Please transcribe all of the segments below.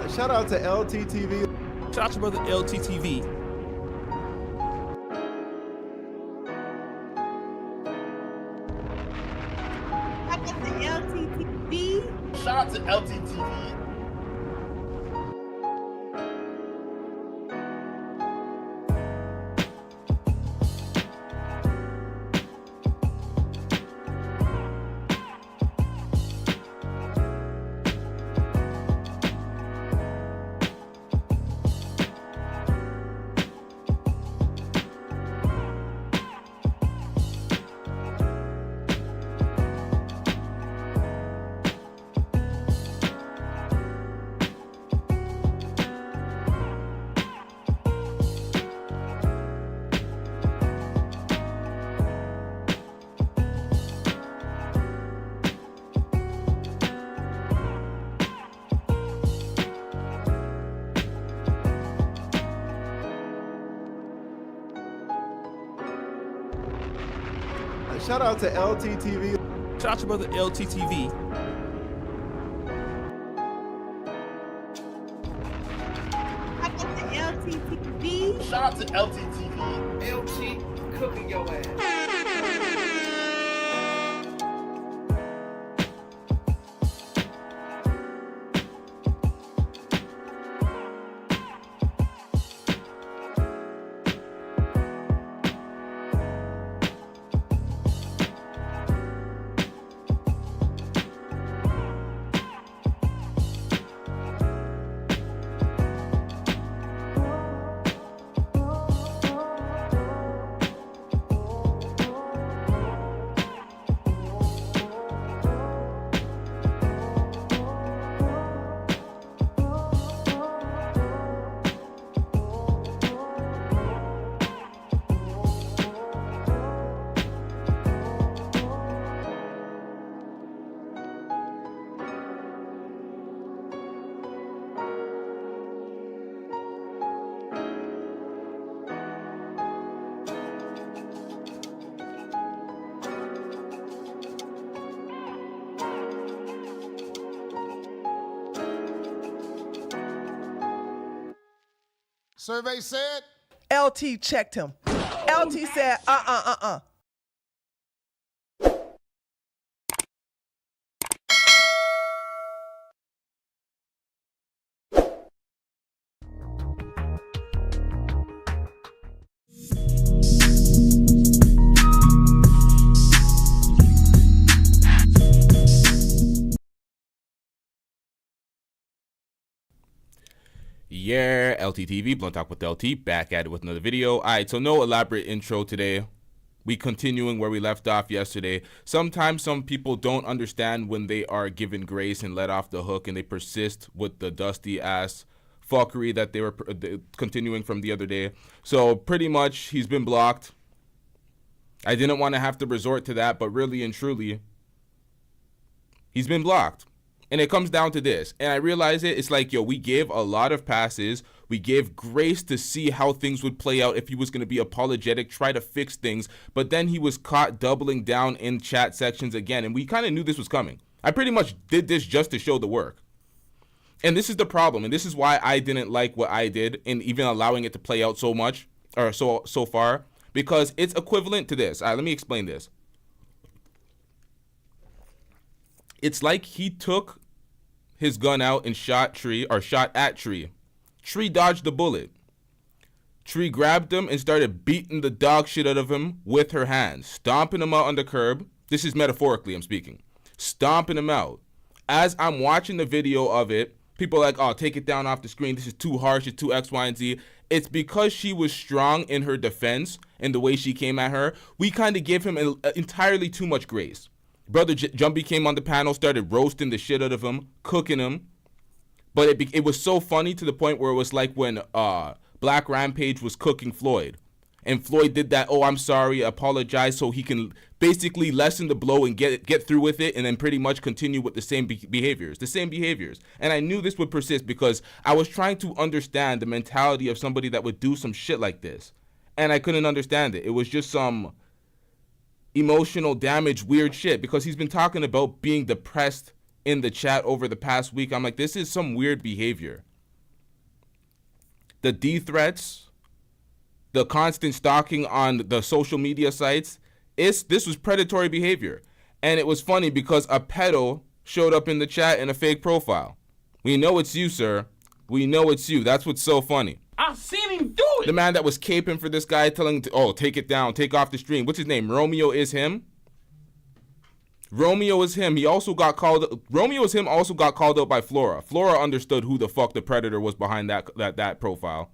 Shout out to LTTV. Shout out to brother LTTV. Shout out to LTTV. Shout out to LTTV. Shout out to brother LTTV. Shout out to LTTV. LT cooking your ass. Survey said LT checked him. LT said, Yeah, LTTV, Blunt Talk with LT, back at it with another video. All right, so no elaborate intro today. We continuing where we left off yesterday. Sometimes some people don't understand when they are given grace and let off the hook, and they persist with the dusty ass fuckery that they were continuing from the other day. So pretty much he's been blocked. I didn't want to have to resort to that, but really and truly, he's been blocked. And it comes down to this, and I realize it's like, yo, we gave a lot of passes. We gave grace to see how things would play out if he was going to be apologetic, try to fix things. But then he was caught doubling down in chat sections again, and we kind of knew this was coming. I pretty much did this just to show the work. And this is the problem, and this is why I didn't like what I did in even allowing it to play out so much, or so far, because it's equivalent to this. All right, let me explain this. It's like he took his gun out and shot at Tree. Tree dodged the bullet. Tree grabbed him and started beating the dog shit out of him with her hands, stomping him out on the curb. This is metaphorically, I'm speaking. Stomping him out. As I'm watching the video of it, people are like, oh, take it down off the screen. This is too harsh. It's too X, Y, and Z. It's because she was strong in her defense and the way she came at her. We kind of gave him entirely too much grace. Brother Jumpy came on the panel, started roasting the shit out of him, cooking him. But it was so funny to the point where it was like when Black Rampage was cooking Floyd. And Floyd did that, oh, I'm sorry, apologize, so he can basically lessen the blow and get through with it, and then pretty much continue with the same behaviors. And I knew this would persist because I was trying to understand the mentality of somebody that would do some shit like this. And I couldn't understand it. It was just some emotional damage, weird shit, because he's been talking about being depressed in the chat over the past week. I'm like, this is some weird behavior. the D threats, the constant stalking on the social media sites, this was predatory behavior. And it was funny because a pedo showed up in the chat in a fake profile. We know it's you, sir. We know it's you. That's what's so funny. I've seen him do it. The man that was caping for this guy, telling him to, oh, take it down, take off the stream. What's his name? Romeo is him. Romeo is him. He also got called. Romeo is him. Also got called out by Flora. Flora understood who the fuck the predator was behind that profile.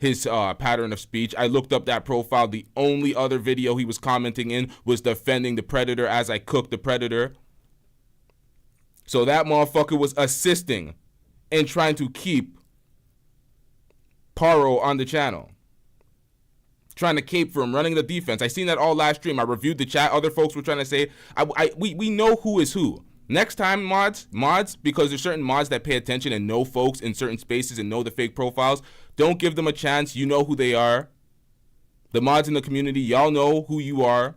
His pattern of speech. I looked up that profile. The only other video he was commenting in was defending the predator as I cooked the predator. So that motherfucker was assisting in trying to keep Paro on the channel. Trying to cape for him, running the defense. I seen that all last stream. I reviewed the chat. Other folks were trying to say, we know who is who. Next time, mods, because there's certain mods that pay attention and know folks in certain spaces and know the fake profiles. Don't give them a chance. You know who they are. The mods in the community, y'all know who you are.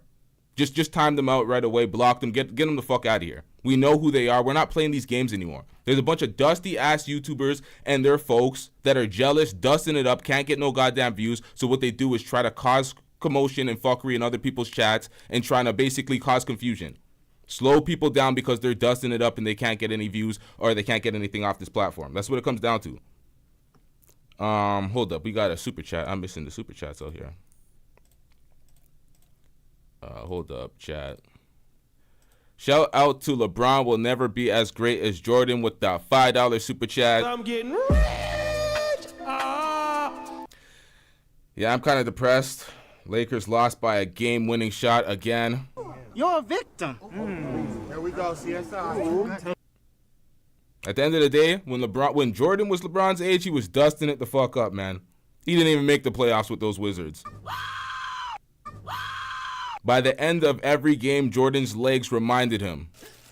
Just time them out right away. Block them. Get them the fuck out of here. We know who they are. We're not playing these games anymore. There's a bunch of dusty ass YouTubers and their folks that are jealous, dusting it up, can't get no goddamn views. So what they do is try to cause commotion and fuckery in other people's chats and trying to basically cause confusion. Slow people down because they're dusting it up and they can't get any views or they can't get anything off this platform. That's what it comes down to. Hold up. We got a super chat. I'm missing the super chats out here. Hold up, chat. Shout out to LeBron will never be as great as Jordan with that $5 super chat. I'm getting rich. Yeah, I'm kind of depressed. Lakers lost by a game-winning shot again. You're a victim. There we go, CSI. At the end of the day, when Jordan was LeBron's age, he was dusting it the fuck up, man. He didn't even make the playoffs with those Wizards. By the end of every game, Jordan's legs reminded him.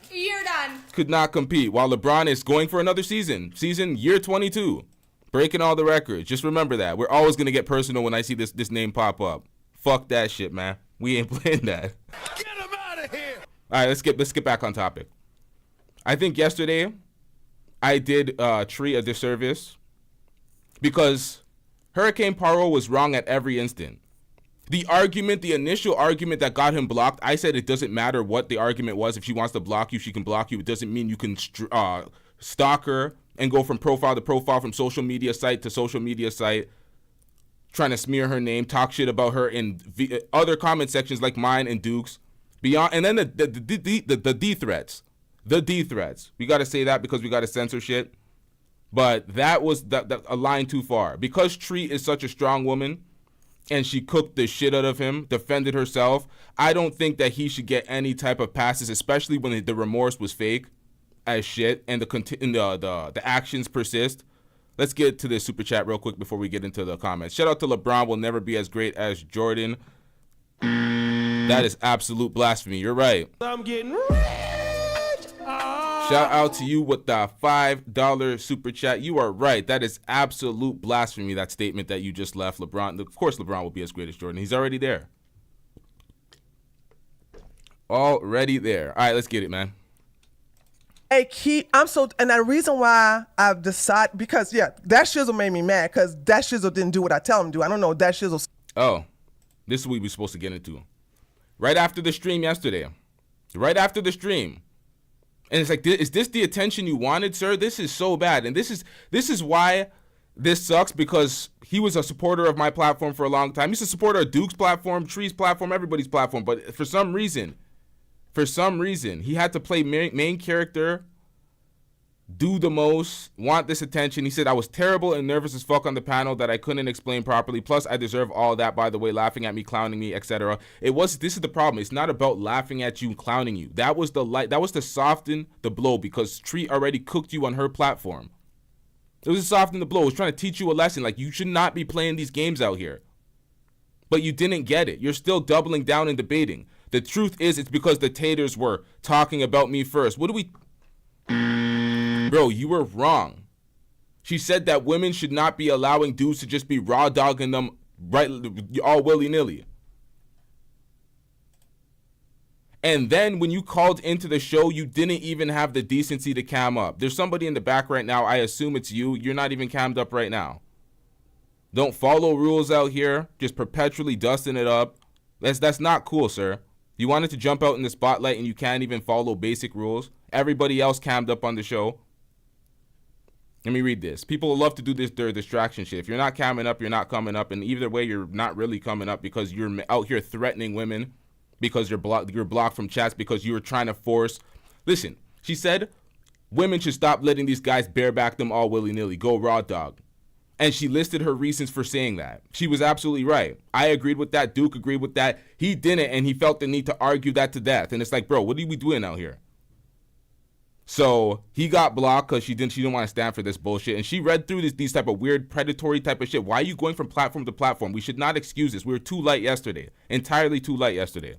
You're done. Could not compete, while LeBron is going for another season. Year 22. Breaking all the records. Just remember that. We're always going to get personal when I see this name pop up. Fuck that shit, man. We ain't playing that. Get him out of here. All right, let's get back on topic. I think yesterday I did Tree a disservice because Hurricane Paro was wrong at every instant. The initial argument that got him blocked, I said it doesn't matter what the argument was. If she wants to block you, she can block you. It doesn't mean you can stalk her and go from profile to profile, from social media site to social media site, trying to smear her name, talk shit about her in other comment sections like mine and Duke's. Beyond, and then the D threats. The D threats. We got to say that because we got to censor shit. But that was a line too far. Because Tree is such a strong woman, and she cooked the shit out of him, defended herself, I don't think that he should get any type of passes, especially when the remorse was fake as shit and the actions persist. Let's get to this super chat real quick before we get into the comments. Shout out to LeBron will never be as great as Jordan. That is absolute blasphemy. You're right. I'm getting rich. Shout out to you with the $5 super chat. You are right. That is absolute blasphemy, that statement that you just left. LeBron, of course LeBron will be as great as Jordan. He's already there. Already there. All right, let's get it, man. Hey, and the reason why I've decided, because yeah, that shizzle made me mad because that shizzle didn't do what I tell him to do. I don't know that shizzle. Oh, this is what we're supposed to get into. Right after the stream yesterday. Right after the stream. And it's like, is this the attention you wanted, sir? This is so bad. And this is why this sucks, because he was a supporter of my platform for a long time. He's a supporter of Duke's platform, Tree's platform, everybody's platform. But for some reason, he had to play main character, do the most, want this attention. He said, I was terrible and nervous as fuck on the panel that I couldn't explain properly. Plus, I deserve all that, by the way, laughing at me, clowning me, etc. This is the problem. It's not about laughing at you and clowning you. That was to soften the blow, because Tree already cooked you on her platform. It was to soften the blow. It was trying to teach you a lesson. Like, you should not be playing these games out here. But you didn't get it. You're still doubling down and debating. The truth is, it's because the taters were talking about me first. Bro, you were wrong. She said that women should not be allowing dudes to just be raw dogging them right all willy-nilly. And then when you called into the show, you didn't even have the decency to cam up. There's somebody in the back right now. I assume it's you. You're not even cammed up right now. Don't follow rules out here. Just perpetually dusting it up. That's not cool, sir. You wanted to jump out in the spotlight and you can't even follow basic rules. Everybody else cammed up on the show. Let me read this. People love to do this their distraction shit. If you're not camming up, you're not coming up. And either way, you're not really coming up because you're out here threatening women because you're blocked from chats because you were trying to force. Listen, she said women should stop letting these guys bareback them all willy-nilly. Go raw dog. And she listed her reasons for saying that. She was absolutely right. I agreed with that. Duke agreed with that. He didn't, and he felt the need to argue that to death. And it's like, bro, what are we doing out here? So he got blocked because she didn't want to stand for this bullshit. And she read through these type of weird predatory type of shit. Why are you going from platform to platform? We should not excuse this. We were too light yesterday. Entirely too light yesterday.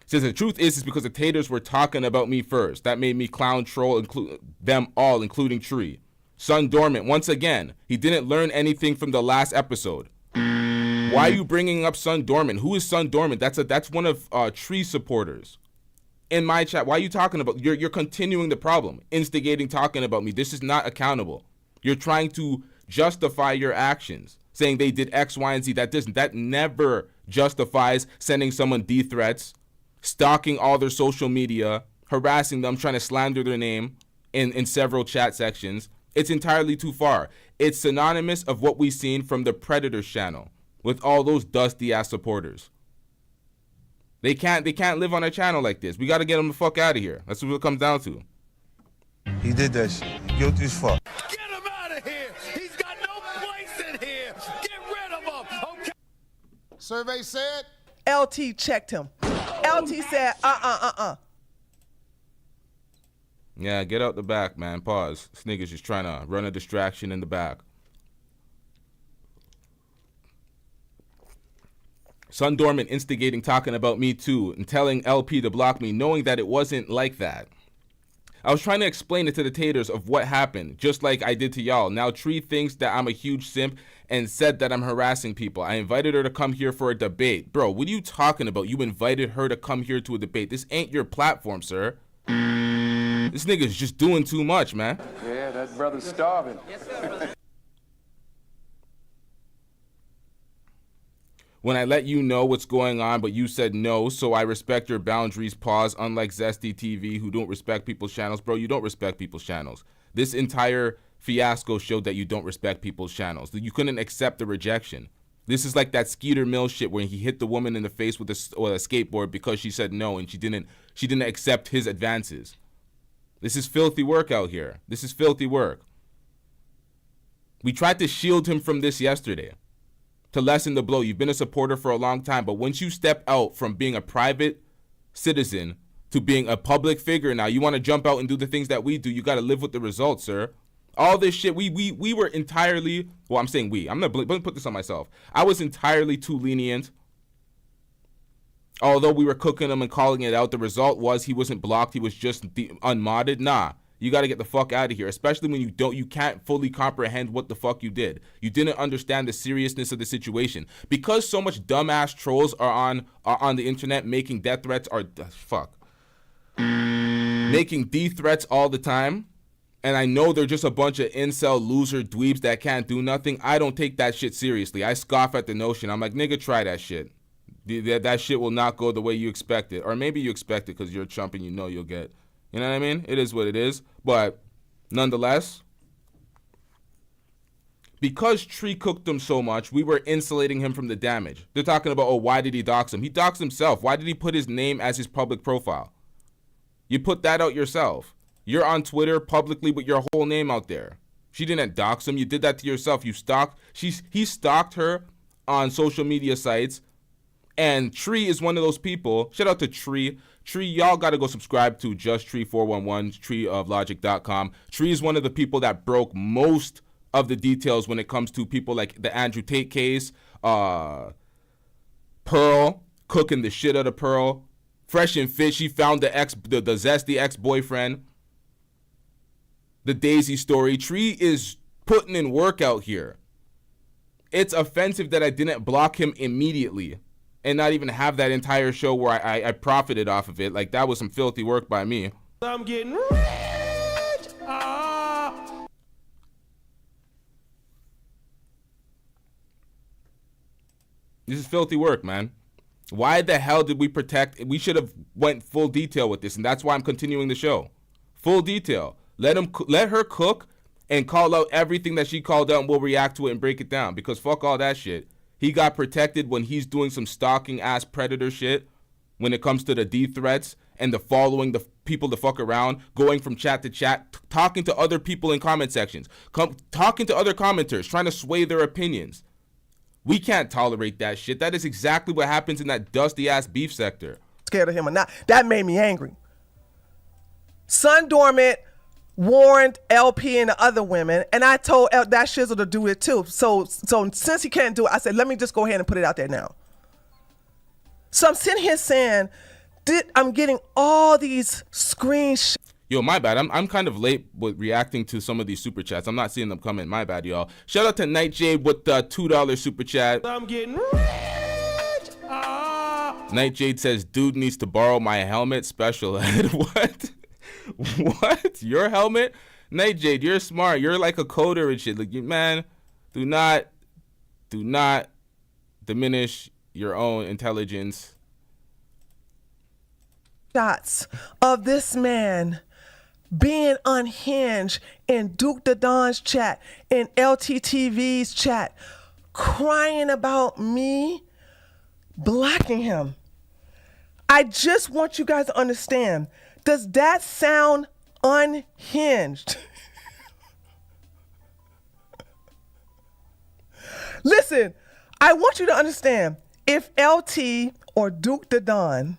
Says the truth is because the taters were talking about me first. That made me clown troll them all, including Tree. Sun Dormant, once again, he didn't learn anything from the last episode. Why are you bringing up Sun Dormant? Who is Sun Dormant? That's one of Tree supporters. In my chat, why are you talking about? You're continuing the problem, instigating, talking about me. This is not accountable. You're trying to justify your actions, saying they did X, Y, and Z. That never justifies sending someone D threats, stalking all their social media, harassing them, trying to slander their name in several chat sections. It's entirely too far. It's synonymous of what we've seen from the Predators channel with all those dusty ass supporters. They can't live on a channel like this. We got to get them the fuck out of here. That's what it comes down to. He did that shit. Guilty as fuck. Get him out of here. He's got no place in here. Get rid of him. Okay. Survey said. LT checked him. LT said, Yeah, get out the back, man. Pause. This nigga's just trying to run a distraction in the back. Sun Dormant instigating, talking about me too, and telling LP to block me, knowing that it wasn't like that. I was trying to explain it to the taters of what happened, just like I did to y'all. Now Tree thinks that I'm a huge simp and said that I'm harassing people. I invited her to come here for a debate. Bro, what are you talking about? You invited her to come here to a debate. This ain't your platform, sir. This nigga's just doing too much, man. Yeah, that brother's starving. When I let you know what's going on, but you said no, so I respect your boundaries, pause, unlike Zesty TV, who don't respect people's channels. Bro, you don't respect people's channels. This entire fiasco showed that you don't respect people's channels. You couldn't accept the rejection. This is like that Skeeter Mill shit where he hit the woman in the face with a skateboard because she said no and she didn't accept his advances. This is filthy work out here. This is filthy work. We tried to shield him from this yesterday to lessen the blow. You've been a supporter for a long time, but once you step out from being a private citizen to being a public figure now, you want to jump out and do the things that we do, you got to live with the results, sir. All this shit, we were entirely, well, I'm saying we. I'm going to put this on myself. I was entirely too lenient. Although we were cooking him and calling it out, the result was he wasn't blocked. He was just unmodded. Nah, you got to get the fuck out of here, especially when you can't fully comprehend what the fuck you did. You didn't understand the seriousness of the situation. Because so much dumbass trolls are on the internet making death threats making D threats all the time. And I know they're just a bunch of incel loser dweebs that can't do nothing. I don't take that shit seriously. I scoff at the notion. I'm like, nigga, try that shit. That shit will not go the way you expect it. Or maybe you expect it because you're a chump and you know you'll get. You know what I mean? It is what it is. But nonetheless, because Tree cooked him so much, we were insulating him from the damage. They're talking about, oh, why did he dox him? He doxed himself. Why did he put his name as his public profile? You put that out yourself. You're on Twitter publicly with your whole name out there. She didn't dox him. You did that to yourself. He stalked her on social media sites. And Tree is one of those people. Shout out to Tree. Tree, y'all got to go subscribe to Just Tree 411, treeoflogic.com. Tree is one of the people that broke most of the details when it comes to people like the Andrew Tate case, Pearl, cooking the shit out of Pearl. Fresh and Fit, she found the zesty ex-boyfriend. The Daisy story. Tree is putting in work out here. It's offensive that I didn't block him immediately and not even have that entire show where I profited off of it. Like, that was some filthy work by me. I'm getting rich. This is filthy work, man. Why the hell did we protect? We should have went full detail with this, and that's why I'm continuing the show. Full detail. Let her cook and call out everything that she called out, and we'll react to it and break it down, because fuck all that shit. He got protected when he's doing some stalking ass predator shit when it comes to the D threats and the following the people to fuck around, going from chat to chat, talking to other people in comment sections, talking to other commenters, trying to sway their opinions. We can't tolerate that shit. That is exactly what happens in that dusty ass beef sector. Scared of him or not. That made me angry. Sun Dormant warned LP and the other women, and I told that shizzle to do it too. So since he can't do it, I said, let me just go ahead and put it out there now. So I'm sitting here saying, I'm getting all these screenshots. Yo, my bad. I'm kind of late with reacting to some of these super chats. I'm not seeing them come in. My bad, y'all. Shout out to Nightjade with the $2 super chat. I'm getting rich. Nightjade says, dude needs to borrow my helmet. Special ed. What? What? Your helmet? Nightjade, you're smart. You're like a coder and shit. Like, man, do not diminish your own intelligence. Shots of this man being unhinged in Duke the Don's chat, in LTTV's chat, crying about me blocking him. I just want you guys to understand, does that sound unhinged? Listen, I want you to understand, if LT or Duke the Don,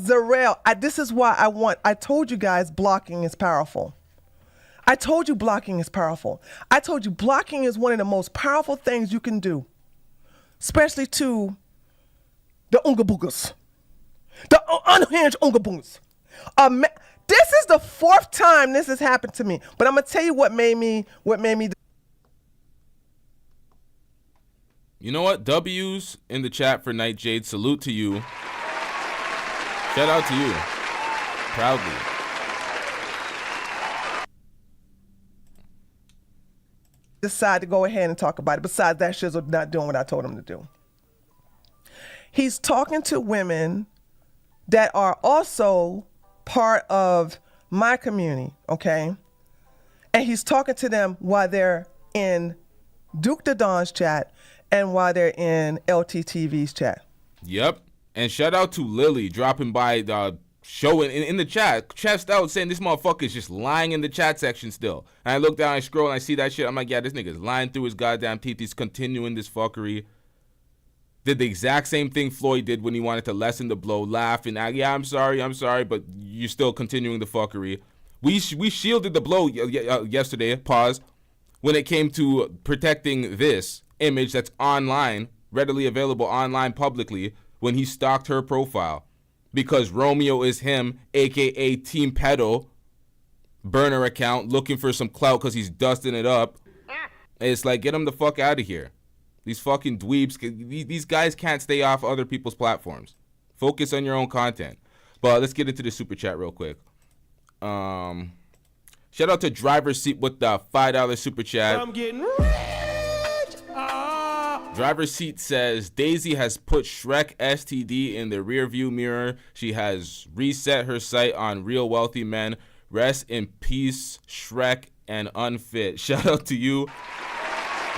Zarel, this is why I told you guys blocking is powerful. I told you blocking is powerful. I told you blocking is one of the most powerful things you can do, especially to the Ungabugas, the unhinged Ungabugas. This is the 4th time this has happened to me, but I'm gonna tell you what made me. You know what? W's in the chat for Nightjade. Salute to you. Shout out to you. Proudly. Decide to go ahead and talk about it. Besides that, shizzle not doing what I told him to do. He's talking to women that are also part of my community, okay? And he's talking to them while they're in Duke the Don's chat and while they're in LTTV's chat. Yep. And shout out to Lily dropping by, showing in the chat, chest out, saying this motherfucker is just lying in the chat section still. And I look down, I scroll, and I see that shit. I'm like, yeah, this nigga's lying through his goddamn teeth. He's continuing this fuckery. Did the exact same thing Floyd did when he wanted to lessen the blow, laugh, and yeah, I'm sorry, but you're still continuing the fuckery. We shielded the blow yesterday, pause, when it came to protecting this image that's online, readily available online publicly, when he stalked her profile. Because Romeo is him, a.k.a. Team Pedo, burner account, looking for some clout because he's dusting it up. It's like, get him the fuck out of here. These fucking dweebs, these guys can't stay off other people's platforms. Focus on your own content. But let's get into the super chat real quick. Shout out to Driver's Seat with the $5 super chat. I'm getting rich. Driver's Seat says, Daisy has put Shrek STD in the rearview mirror. She has reset her sight on real wealthy men. Rest in peace, Shrek and Unfit. Shout out to you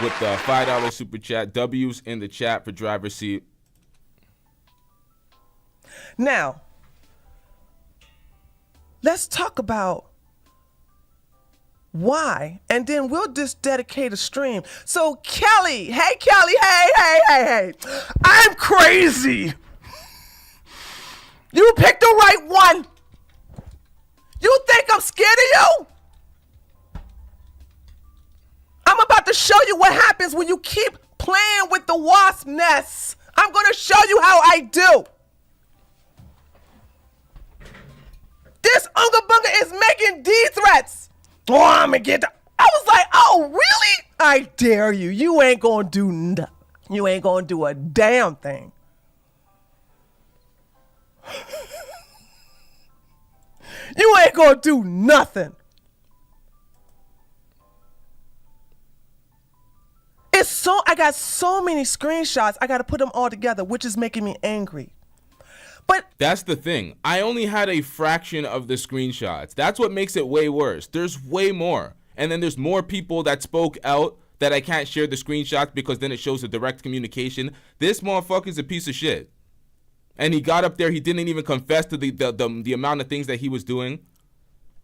with the $5 super chat. W's in the chat for Driver's Seat. Now, let's talk about why, and then we'll just dedicate a stream. So Kelly, hey, I'm crazy. You picked the right one. You think I'm scared of you? I'm about to show you what happens when you keep playing with the wasp nests. I'm gonna show you how I do. This Unga Bunga is making D threats. Oh, I'm gonna get the I was like, oh, really? I dare you. You ain't gonna do nothing. You ain't gonna do a damn thing. You ain't gonna do nothing. I got so many screenshots. I got to put them all together, which is making me angry. But that's the thing. I only had a fraction of the screenshots. That's what makes it way worse. There's way more. And then there's more people that spoke out that I can't share the screenshots because then it shows a direct communication. This motherfucker's a piece of shit. And he got up there. He didn't even confess to the amount of things that he was doing.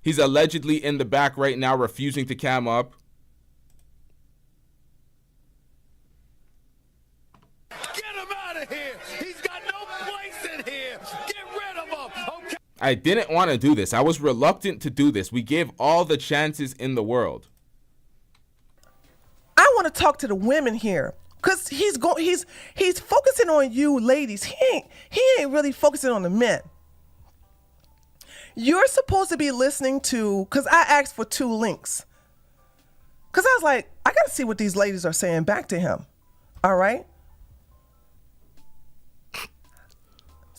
He's allegedly in the back right now refusing to cam up. Get him out of here. He's got no place in here. Get rid of him. Okay. I didn't want to do this. I was reluctant to do this. We gave all the chances in the world. I want to talk to the women here, cause he's focusing on you ladies. He ain't really focusing on the men. You're supposed to be listening to, cause I asked for 2 links. Cause I was like, I gotta see what these ladies are saying back to him. All right.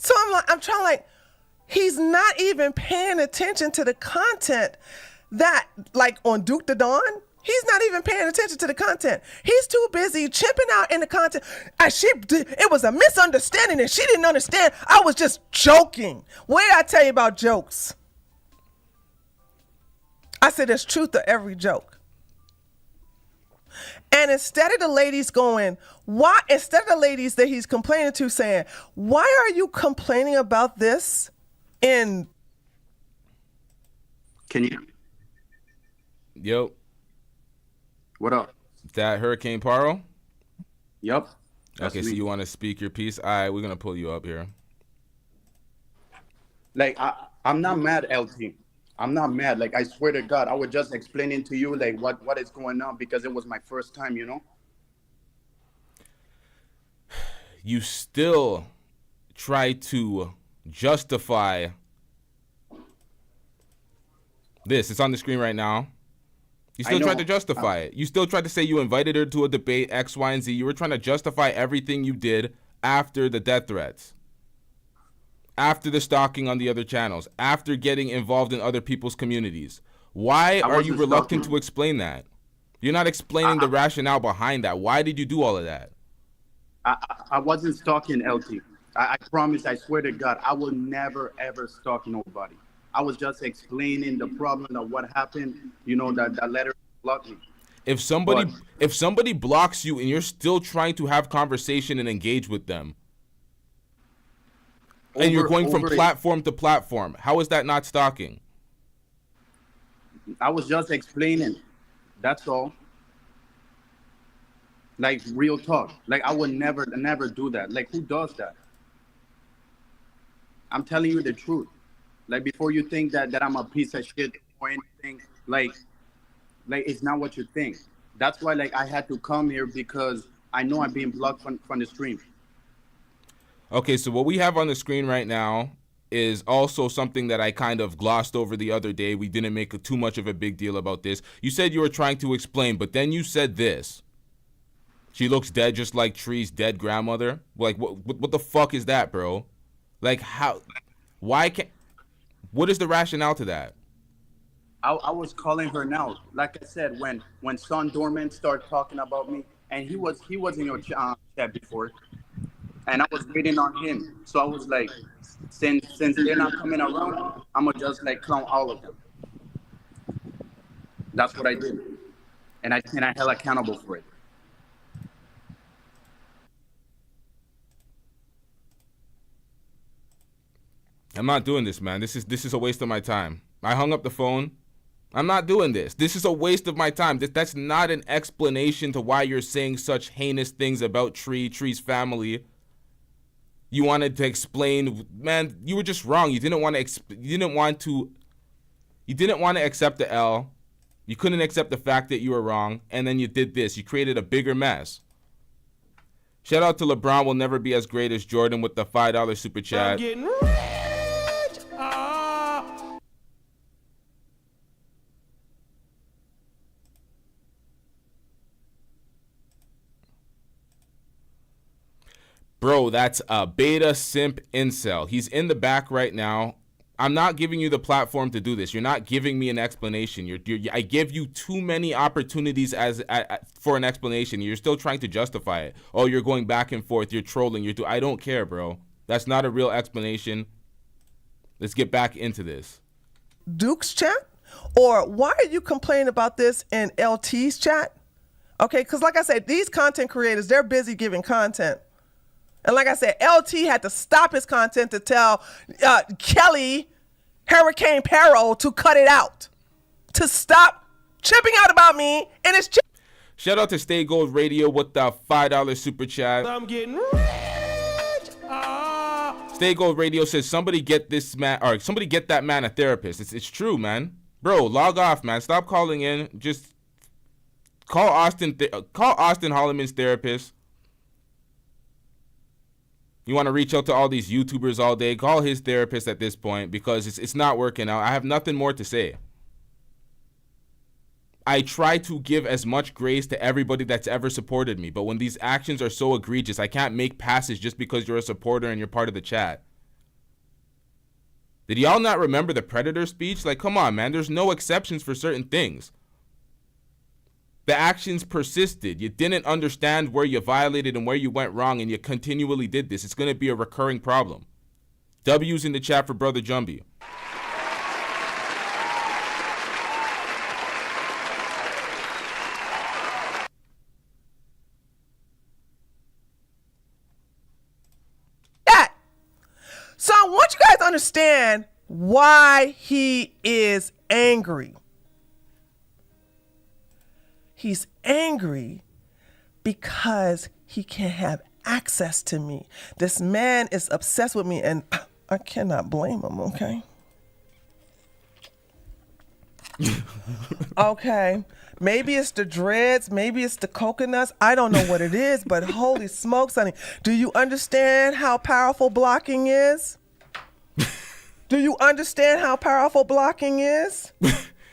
So I'm trying like, he's not even paying attention to the content that, like on Duke the Dawn, he's not even paying attention to the content. He's too busy chipping out in the content. It was a misunderstanding and she didn't understand. I was just joking. What did I tell you about jokes? I said there's truth to every joke. And instead of the ladies instead of the ladies that he's complaining to saying, why are you complaining about this in... Can you? Yo. What up? That Hurricane Paro? Yup. Okay, so you want to speak your piece? All right, we're going to pull you up here. Like, I'm not mad, LT. I'm not mad. Like, I swear to God, I was just explaining to you, like, what is going on because it was my first time, you know? You still try to justify this. It's on the screen right now. You still tried to justify it. You still tried to say you invited her to a debate, X, Y, and Z. You were trying to justify everything you did after the death threats, after the stalking on the other channels, after getting involved in other people's communities. Why are you reluctant to explain that? You're not explaining the rationale behind that. Why did you do all of that? I wasn't stalking LT. I promise, I swear to God, I will never, ever stalk nobody. I was just explaining the problem of what happened, you know, that letter blocked me. If somebody blocks you and you're still trying to have conversation and engage with them, and you're going from platform to platform, how is that not stalking? I was just explaining. That's all. Like, real talk. Like, I would never do that. Like, who does that? I'm telling you the truth. Like, before you think that I'm a piece of shit or anything, like it's not what you think. That's why, like, I had to come here because I know I'm being blocked from the stream. Okay, so what we have on the screen right now is also something that I kind of glossed over the other day. We didn't make too much of a big deal about this. You said you were trying to explain, but then you said this. She looks dead just like Tree's dead grandmother. Like, what the fuck is that, bro? Like, how? Why can't? What is the rationale to that? I was calling her now. Like I said, when Son Dorman started talking about me, and he was in your chat before, and I was waiting on him. So I was like, since they're not coming around, I'm gonna just like clown all of them. That's what I did, and I held accountable for it. I'm not doing this, man. This is a waste of my time. I hung up the phone. I'm not doing this. This is a waste of my time. That's not an explanation to why you're saying such heinous things about Tree's family. You wanted to explain, man, you were just wrong. You didn't want to accept the L. You couldn't accept the fact that you were wrong, and then you did this. You created a bigger mess. Shout out to LeBron will never be as great as Jordan with the $5 super chat. Bro, that's a beta simp incel. He's in the back right now. I'm not giving you the platform to do this. You're not giving me an explanation. I give you too many opportunities for an explanation. You're still trying to justify it. Oh, you're going back and forth. You're trolling. I don't care, bro. That's not a real explanation. Let's get back into this. Duke's chat? Or why are you complaining about this in LT's chat? Okay, because like I said, these content creators, they're busy giving content. And like I said, LT had to stop his content to tell Kelly, Hurricane Perro, to cut it out. To stop chipping out about me and his chip. Shout out to Stay Gold Radio with the $5 super chat. I'm getting rich. Stay Gold Radio says somebody get that man a therapist. It's true, man. Bro, log off, man. Stop calling in. Just call Austin Holloman's therapist. You want to reach out to all these YouTubers all day, call his therapist at this point, because it's not working out. I have nothing more to say. I try to give as much grace to everybody that's ever supported me, but when these actions are so egregious, I can't make passes just because you're a supporter and you're part of the chat. Did y'all not remember the Predator speech? Like, come on, man. There's no exceptions for certain things. The actions persisted. You didn't understand where you violated and where you went wrong, and you continually did this. It's going to be a recurring problem. W's in the chat for Brother Jumbie. So I want you guys to understand why he is angry. He's angry because he can't have access to me. This man is obsessed with me, and I cannot blame him, okay? Okay. Maybe it's the dreads. Maybe it's the coconuts. I don't know what it is, but holy smokes, honey. Do you understand how powerful blocking is? Do you understand how powerful blocking is?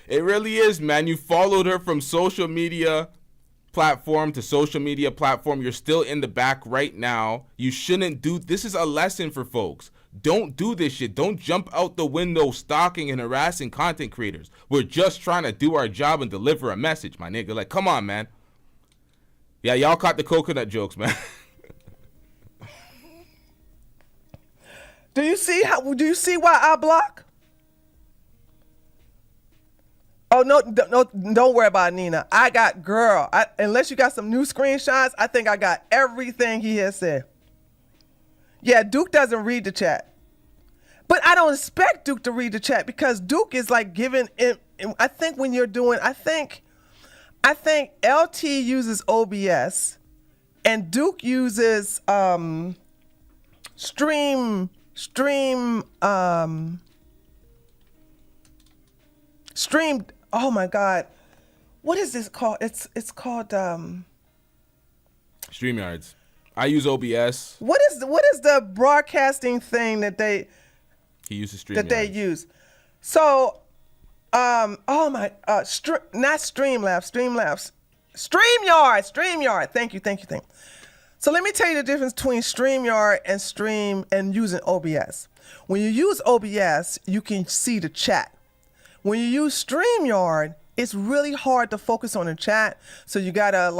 It really is, man. You followed her from social media platform to social media platform. You're still in the back right now. You shouldn't do this. Is a lesson for folks. Don't do this shit. Don't jump out the window stalking and harassing content creators. We're just trying to do our job and deliver a message, my nigga. Like, come on, man. Yeah, y'all caught the coconut jokes, man. Do you see why I block? Oh, no, don't worry about Nina. I got, unless you got some new screenshots, I think I got everything he has said. Yeah, Duke doesn't read the chat. But I don't expect Duke to read the chat because Duke is like giving it. I think when you're doing, I think LT uses OBS and Duke uses stream. Oh my God, what is this called? It's called StreamYards. I use OBS. What is the broadcasting thing that he uses StreamYards. that they use? So, not Streamlabs, StreamYard. Thank you. So let me tell you the difference between StreamYard and using OBS. When you use OBS, you can see the chat. When you use StreamYard, it's really hard to focus on the chat. So you gotta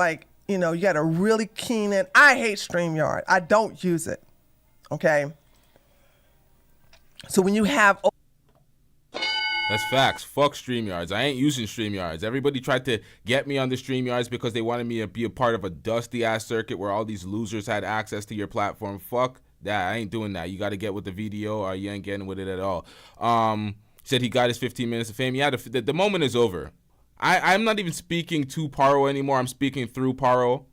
you gotta really keen in. I hate StreamYard. I don't use it. Okay. So when you have That's facts. Fuck StreamYards. I ain't using StreamYards. Everybody tried to get me on the StreamYards because they wanted me to be a part of a dusty-ass circuit where all these losers had access to your platform. Fuck that. I ain't doing that. You got to get with the video or you ain't getting with it at all. Said he got his 15 minutes of fame. Yeah, the moment is over. I'm not even speaking to Paro anymore. I'm speaking through Paro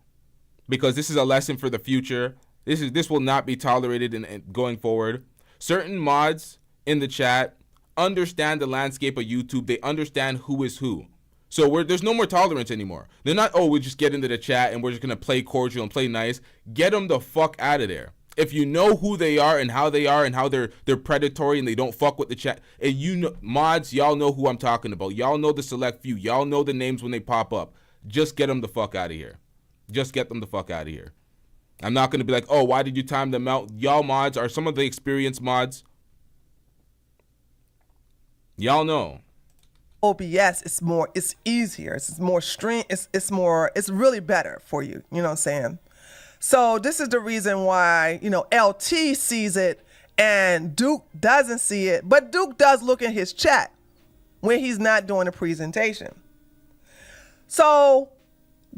because this is a lesson for the future. This will not be tolerated in going forward. Certain mods in the chat understand the landscape of YouTube. They understand who is who. So there's no more tolerance anymore. They're not, we just get into the chat and we're just going to play cordial and play nice. Get them the fuck out of there. If you know who they are and how they're predatory and they don't fuck with the chat, and mods, y'all know who I'm talking about. Y'all know the select few. Y'all know the names when they pop up. Just get them the fuck out of here. Just get them the fuck out of here. I'm not going to be like, oh, why did you time them out? Y'all mods are some of the experienced mods. Y'all know. OBS, it's easier. It's more it's really better for you. You know what I'm saying? So this is the reason why, LT sees it and Duke doesn't see it, but Duke does look in his chat when he's not doing a presentation. So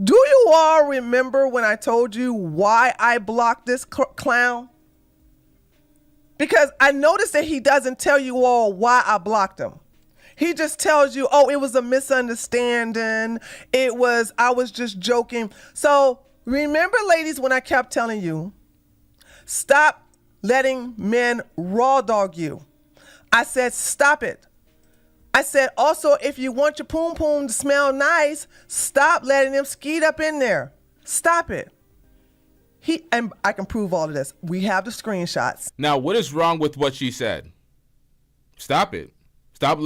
do you all remember when I told you why I blocked this clown? Because I noticed that he doesn't tell you all why I blocked him. He just tells you, oh, it was a misunderstanding. I was just joking. So remember, ladies, when I kept telling you, stop letting men raw dog you. I said, stop it. I said, also, if you want your poom poom to smell nice, stop letting them skeet up in there. Stop it. And I can prove all of this. We have the screenshots. Now, what is wrong with what she said? Stop it. Stop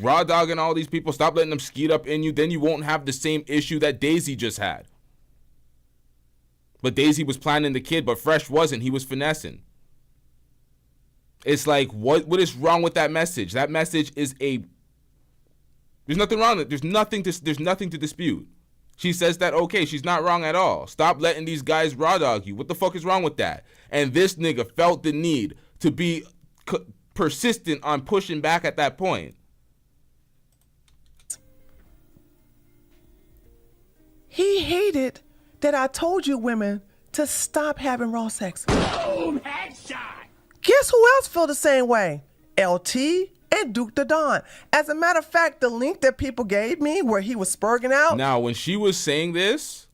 raw dogging all these people. Stop letting them skeet up in you. Then you won't have the same issue that Daisy just had. But Daisy was planning the kid, but Fresh wasn't. He was finessing. It's like, what is wrong with that message? That message is there's nothing wrong with it. There's nothing to dispute. She says that, okay, she's not wrong at all. Stop letting these guys raw dog you. What the fuck is wrong with that? And this nigga felt the need to be persistent on pushing back at that point. He hated that I told you women to stop having raw sex. Boom, headshot. Guess who else feel the same way? LT and Duke the Don. As a matter of fact, the link that people gave me where he was spurging out. Now, when she was saying this,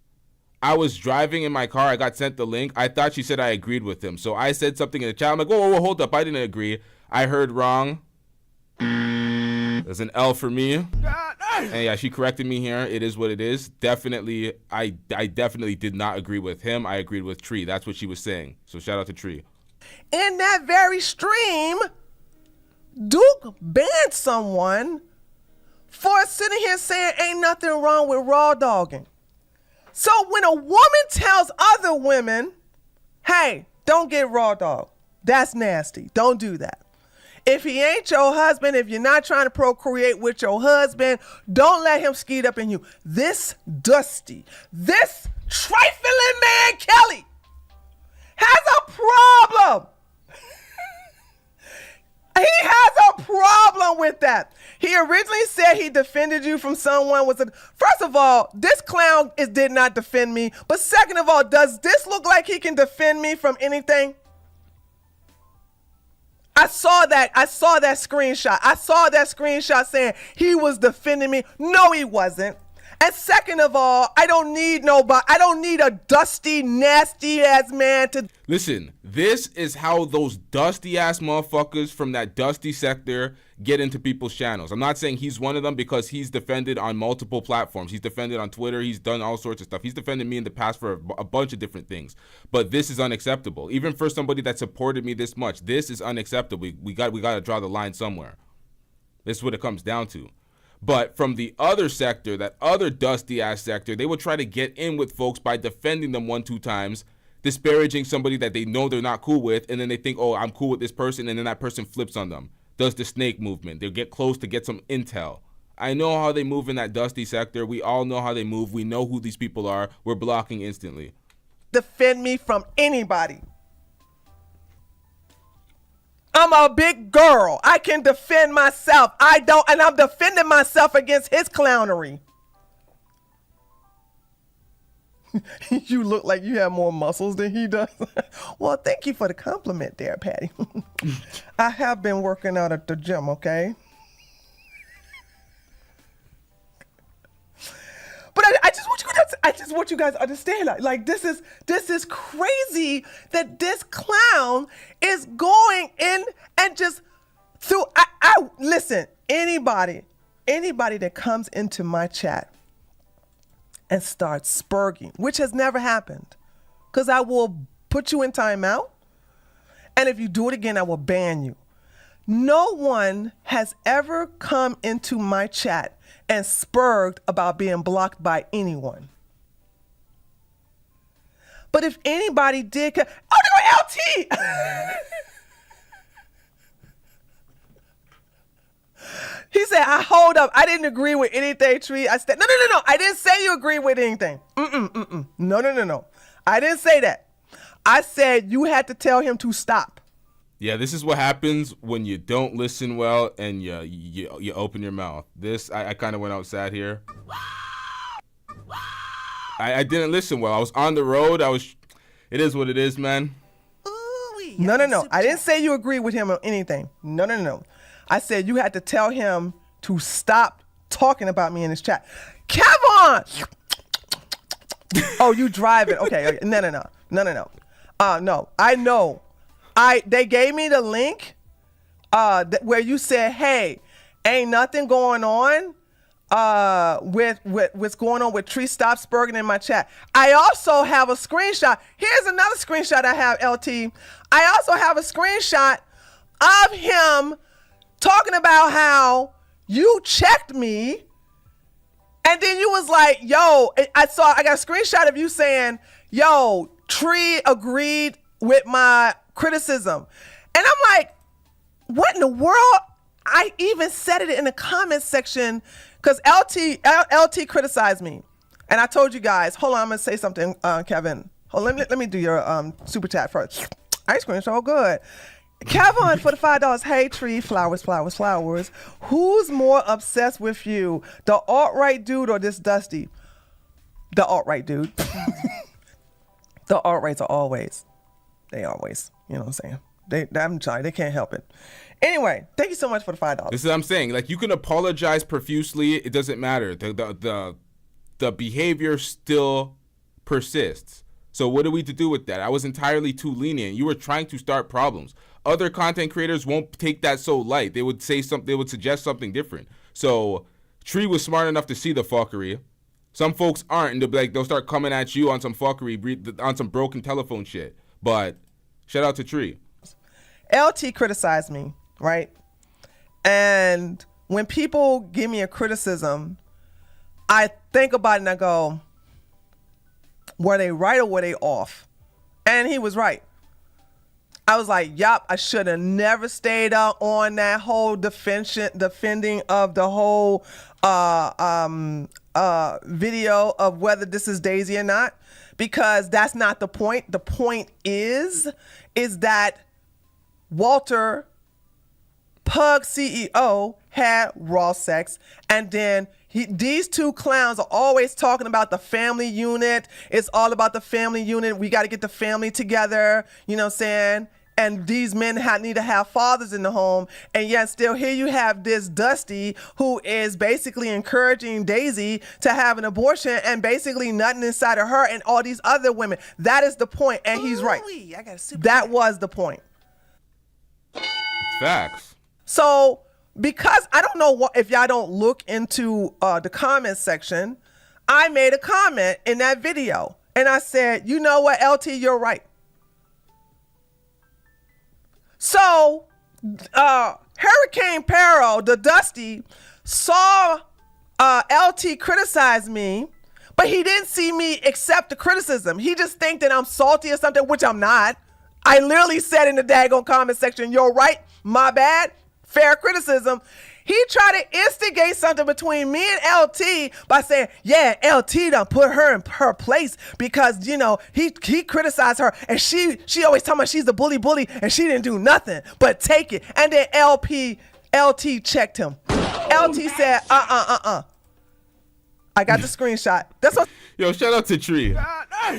I was driving in my car. I got sent the link. I thought she said I agreed with him. So I said something in the chat. I'm like, whoa, hold up. I didn't agree. I heard wrong. There's an L for me. And yeah, she corrected me here. It is what it is. Definitely, I definitely did not agree with him. I agreed with Tree. That's what she was saying. So shout out to Tree. In that very stream, Duke banned someone for sitting here saying ain't nothing wrong with raw dogging. So when a woman tells other women, hey, don't get raw dog, that's nasty. Don't do that. If he ain't your husband, if you're not trying to procreate with your husband, don't let him skeet up in you. This Dusty, this trifling man Kelly has a problem. He has a problem with that. He originally said he defended you from someone. First of all, this clown did not defend me. But second of all, does this look like he can defend me from anything? I saw that screenshot. I saw that screenshot saying he was defending me. No, he wasn't. And second of all, I don't need nobody. I don't need a dusty, nasty ass man to. Listen, this is how those dusty ass motherfuckers from that dusty sector get into people's channels. I'm not saying he's one of them because he's defended on multiple platforms. He's defended on Twitter. He's done all sorts of stuff. He's defended me in the past for a bunch of different things. But this is unacceptable. Even for somebody that supported me this much, this is unacceptable. We got to draw the line somewhere. This is what it comes down to. But from the other sector, that other dusty ass sector, they will try to get in with folks by defending them 1-2 times, disparaging somebody that they know they're not cool with, and then they think, oh, I'm cool with this person, and then that person flips on them, does the snake movement. They'll get close to get some intel. I know how they move in that dusty sector. We all know how they move. We know who these people are. We're blocking instantly. Defend me from anybody. I'm a big girl. I can defend myself. And I'm defending myself against his clownery. You look like you have more muscles than he does. Well, thank you for the compliment there, Patty. I have been working out at the gym, okay? But I just want you guys to understand, like this is crazy that this clown is going in and just through. Listen, anybody that comes into my chat and starts spurging, which has never happened, because I will put you in timeout, and if you do it again, I will ban you. No one has ever come into my chat and spurged about being blocked by anyone. But if anybody did, oh, there go LT. He said, hold up. I didn't agree with anything, Tree. I said, no. I didn't say you agree with anything. No. I didn't say that. I said you had to tell him to stop. Yeah, this is what happens when you don't listen well and you open your mouth. I kind of went outside here. I didn't listen well. I was on the road. It is what it is, man. No. I didn't say you agree with him on anything. No. I said you had to tell him to stop talking about me in his chat. Kevin! Oh, you driving. Okay. No. No, I know. They gave me the link where you said, hey, ain't nothing going on with what's going on with Tree Stop Spurgin in my chat. I also have a screenshot. Here's another screenshot I have, LT. I also have a screenshot of him talking about how you checked me, and then you was like, yo, I got a screenshot of you saying, yo, Tree agreed with my criticism. And I'm like, what in the world? I even said it in the comments section because LT criticized me. And I told you guys, hold on, I'm going to say something, Kevin. Hold on, let me do your super chat first. Ice cream so good. Kevin for the $5. Hey, Tree, flowers. Who's more obsessed with you, the alt-right dude or this Dusty? The alt-right dude. The alt-rights are always, you know what I'm saying? I'm sorry, they can't help it. Anyway, thank you so much for the $5. This is what I'm saying. Like, you can apologize profusely. It doesn't matter. The behavior still persists. So what are we to do with that? I was entirely too lenient. You were trying to start problems. Other content creators won't take that so light. They would say something. They would suggest something different. So Tree was smart enough to see the fuckery. Some folks aren't, and they'll start coming at you on some fuckery, on some broken telephone shit. But shout out to Tree. LT criticized me, right? And when people give me a criticism, I think about it and I go, were they right or were they off? And he was right. I was like, yup, I should have never stayed out on that whole defending of the whole video of whether this is Daisy or not, because that's not the point. The point is that Walter, Pug CEO, had raw sex, and then these two clowns are always talking about the family unit. It's all about the family unit. We got to get the family together, you know what I'm saying? And these men need to have fathers in the home. And yet still here you have this Dusty who is basically encouraging Daisy to have an abortion and basically nothing inside of her and all these other women. That is the point, and he's right. That was the point. Facts. So because I don't know if y'all don't look into the comment section, I made a comment in that video. And I said, you know what, LT, you're right. So Hurricane Peril, the Dusty, saw LT criticize me, but he didn't see me accept the criticism. He just think that I'm salty or something, which I'm not. I literally said in the daggone comment section, you're right, my bad, fair criticism. He tried to instigate something between me and LT by saying, yeah, LT done put her in her place because, you know, he criticized her and she always talking about she's the bully and she didn't do nothing but take it. And then LT checked him. LT said, I got the screenshot. That's what. Yo, shout out to Tree.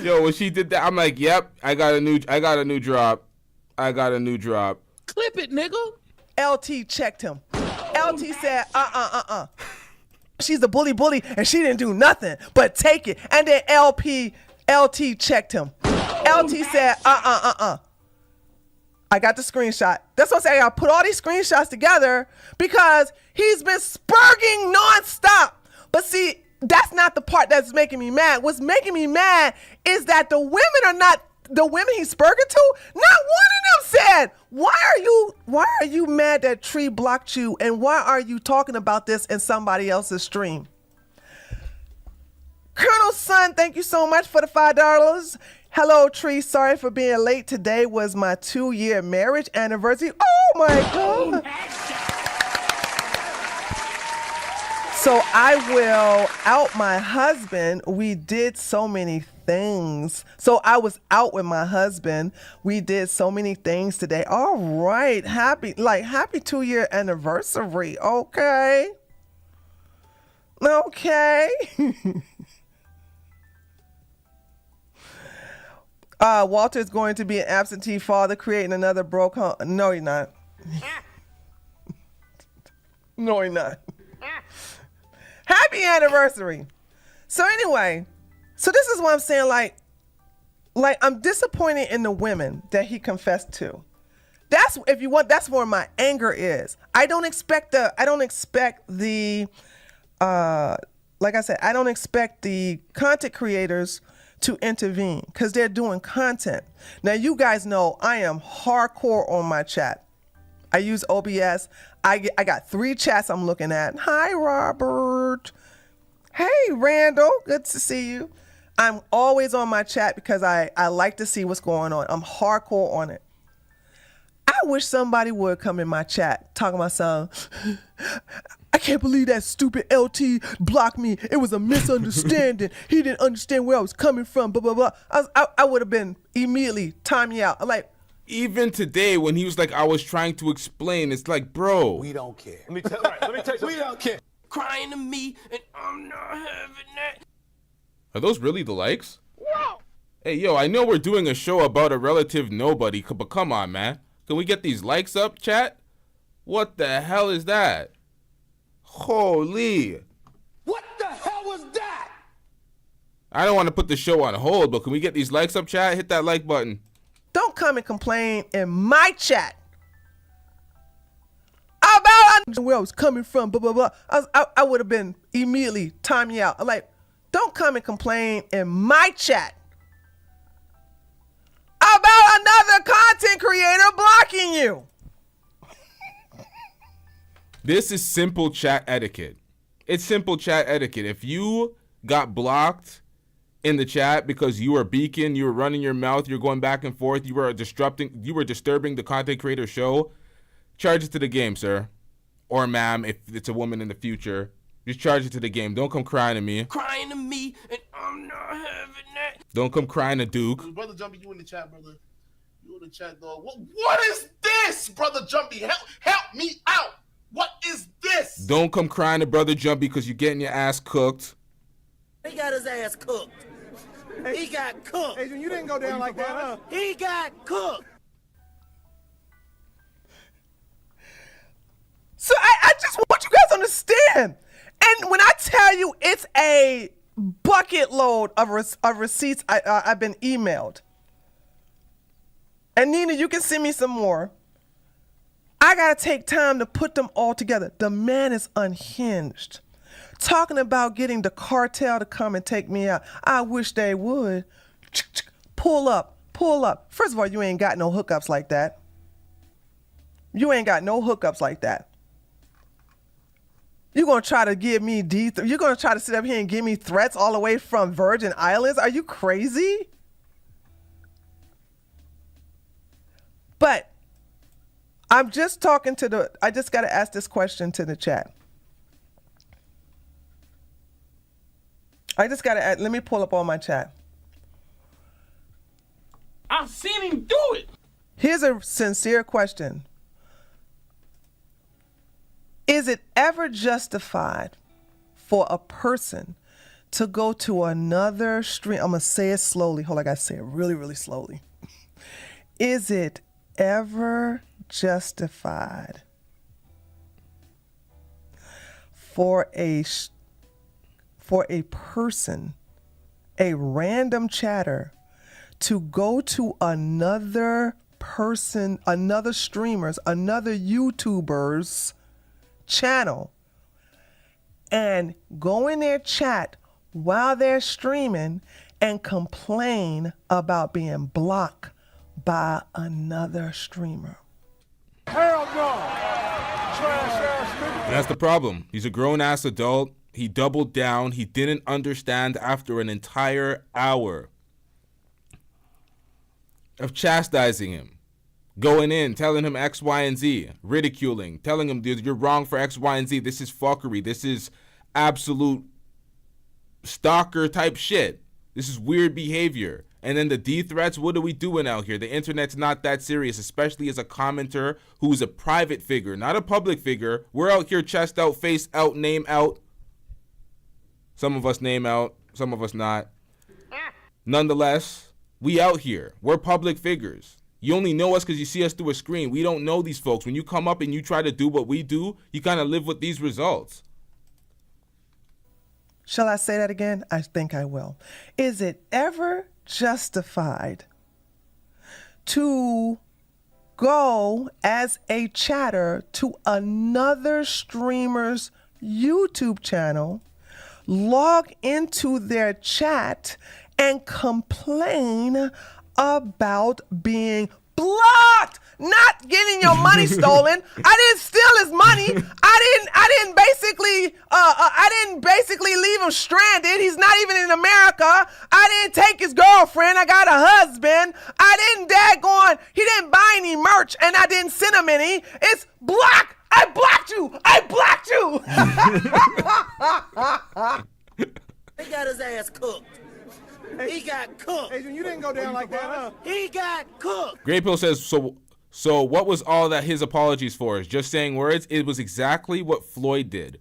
Yo, when she did that, I'm like, yep, I got a new drop. Clip it, nigga. LT checked him. LT said, she's the bully and she didn't do nothing but take it. And then LT checked him. LT said, I got the screenshot. That's what I'm saying. I put all these screenshots together because he's been spurging nonstop. But see, that's not the part that's making me mad. What's making me mad is that the women are not the women he's spurging to. Not one of them said, why are you mad that Tree blocked you? And why are you talking about this in somebody else's stream? Colonel Sun, thank you so much for the $5. Hello, Tree. Sorry for being late. Today was my 2-year marriage anniversary. Oh my God. So I will out my husband. We did so many things. So I was out with my husband. We did so many things today. All right. Happy 2-year anniversary. Okay. Okay. Walter's going to be an absentee father, creating another broke home. No, you're not. No, you're not. Happy anniversary. So anyway, so this is what I'm saying. Like I'm disappointed in the women that he confessed to. That's, if you want, that's where my anger is. I don't expect the like I said, I don't expect the content creators to intervene because they're doing content. Now, you guys know I am hardcore on my chat. I use OBS. I got 3 chats I'm looking at. Hi, Robert. Hey, Randall. Good to see you. I'm always on my chat because I like to see what's going on. I'm hardcore on it. I wish somebody would come in my chat talking about something. I can't believe that stupid LT blocked me. It was a misunderstanding. He didn't understand where I was coming from, blah, blah, blah. I would have been immediately time me out. I'm like, even today when he was like, I was trying to explain, it's like, bro. We don't care. Let me tell you, we don't care. Crying to me, and I'm not having that. Are those really the likes? Wow. Hey, yo, I know we're doing a show about a relative nobody, but come on, man. Can we get these likes up, chat? What the hell is that? Holy. What the hell was that? I don't want to put the show on hold, but can we get these likes up, chat? Hit that like button. Don't come and complain in my chat about where I was coming from, blah, blah, blah. I would have been immediately time me out. I'm like, don't come and complain in my chat about another content creator blocking you. This is simple chat etiquette. It's simple chat etiquette. If you got blocked in the chat because you were beaking, you were running your mouth, you're going back and forth, you were disturbing the content creator show, charge it to the game, sir. Or ma'am, if it's a woman in the future. Just charge it to the game. Don't come crying to me. Crying to me, and I'm not having that. Don't come crying to Duke. Brother Jumpy, you in the chat, brother. You in the chat, dog. What is this, Brother Jumpy? Help me out. What is this? Don't come crying to Brother Jumpy because you're getting your ass cooked. He got his ass cooked. He got cooked. Adrian, you didn't go down like that, huh? He got cooked. So I just want you guys to understand. And when I tell you it's a bucket load of receipts I've been emailed. And Nina, you can send me some more. I got to take time to put them all together. The man is unhinged. Talking about getting the cartel to come and take me out. I wish they would. Pull up. First of all, you ain't got no hookups like that. You ain't got no hookups like that. You're going to try to give me you're going to try to sit up here and give me threats all the way from Virgin Islands? Are you crazy? But I'm just talking to I just got to ask this question to the chat. I just got to let me pull up all my chat. I've seen him do it. Here's a sincere question. Is it ever justified for a person to go to another stream? I'm going to say it slowly. Hold on, I got to say it really, really slowly. Is it ever justified for a person, a random chatter, to go to another person, another streamer's, another YouTuber's channel and go in their chat while they're streaming and complain about being blocked by another streamer? Hell no. Trash ass nigga. That's the problem. He's a grown-ass adult. He doubled down. He didn't understand after an entire hour. of chastising him, going in, telling him X, Y, and Z, ridiculing, telling him, dude, you're wrong for X, Y, and Z. This is fuckery. This is absolute stalker type shit. This is weird behavior. And then the D threats, what are we doing out here? The internet's not that serious, especially as a commenter who's a private figure, not a public figure. We're out here chest out, face out, name out. Some of us name out, some of us not. Nonetheless, we out here. We're public figures. You only know us because you see us through a screen. We don't know these folks. When you come up and you try to do what we do, you kind of live with these results. Shall I say that again? I think I will. Is it ever justified to go as a chatter to another streamer's YouTube channel, log into their chat, and complain about being blocked, not getting your money stolen? I didn't steal his money. I didn't basically leave him stranded. He's not even in America. I didn't take his girlfriend. I got a husband. He didn't buy any merch, and I didn't send him any. It's block. I blocked you. He got his ass cooked. He got cooked. Adrian, you didn't go down like that, huh? He got cooked. Great Pill says, so what was all that his apologies for? Is just saying words? It was exactly what Floyd did.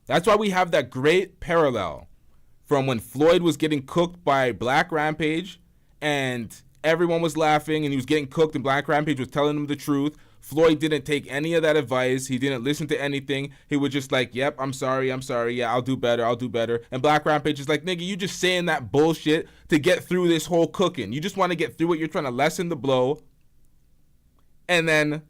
That's why we have that great parallel from when Floyd was getting cooked by Black Rampage and everyone was laughing and he was getting cooked and Black Rampage was telling him the truth. Floyd didn't take any of that advice. He didn't listen to anything. He was just like, yep, I'm sorry. Yeah, I'll do better. And Black Rampage is like, nigga, you just saying that bullshit to get through this whole cooking. You just want to get through it. You're trying to lessen the blow. And then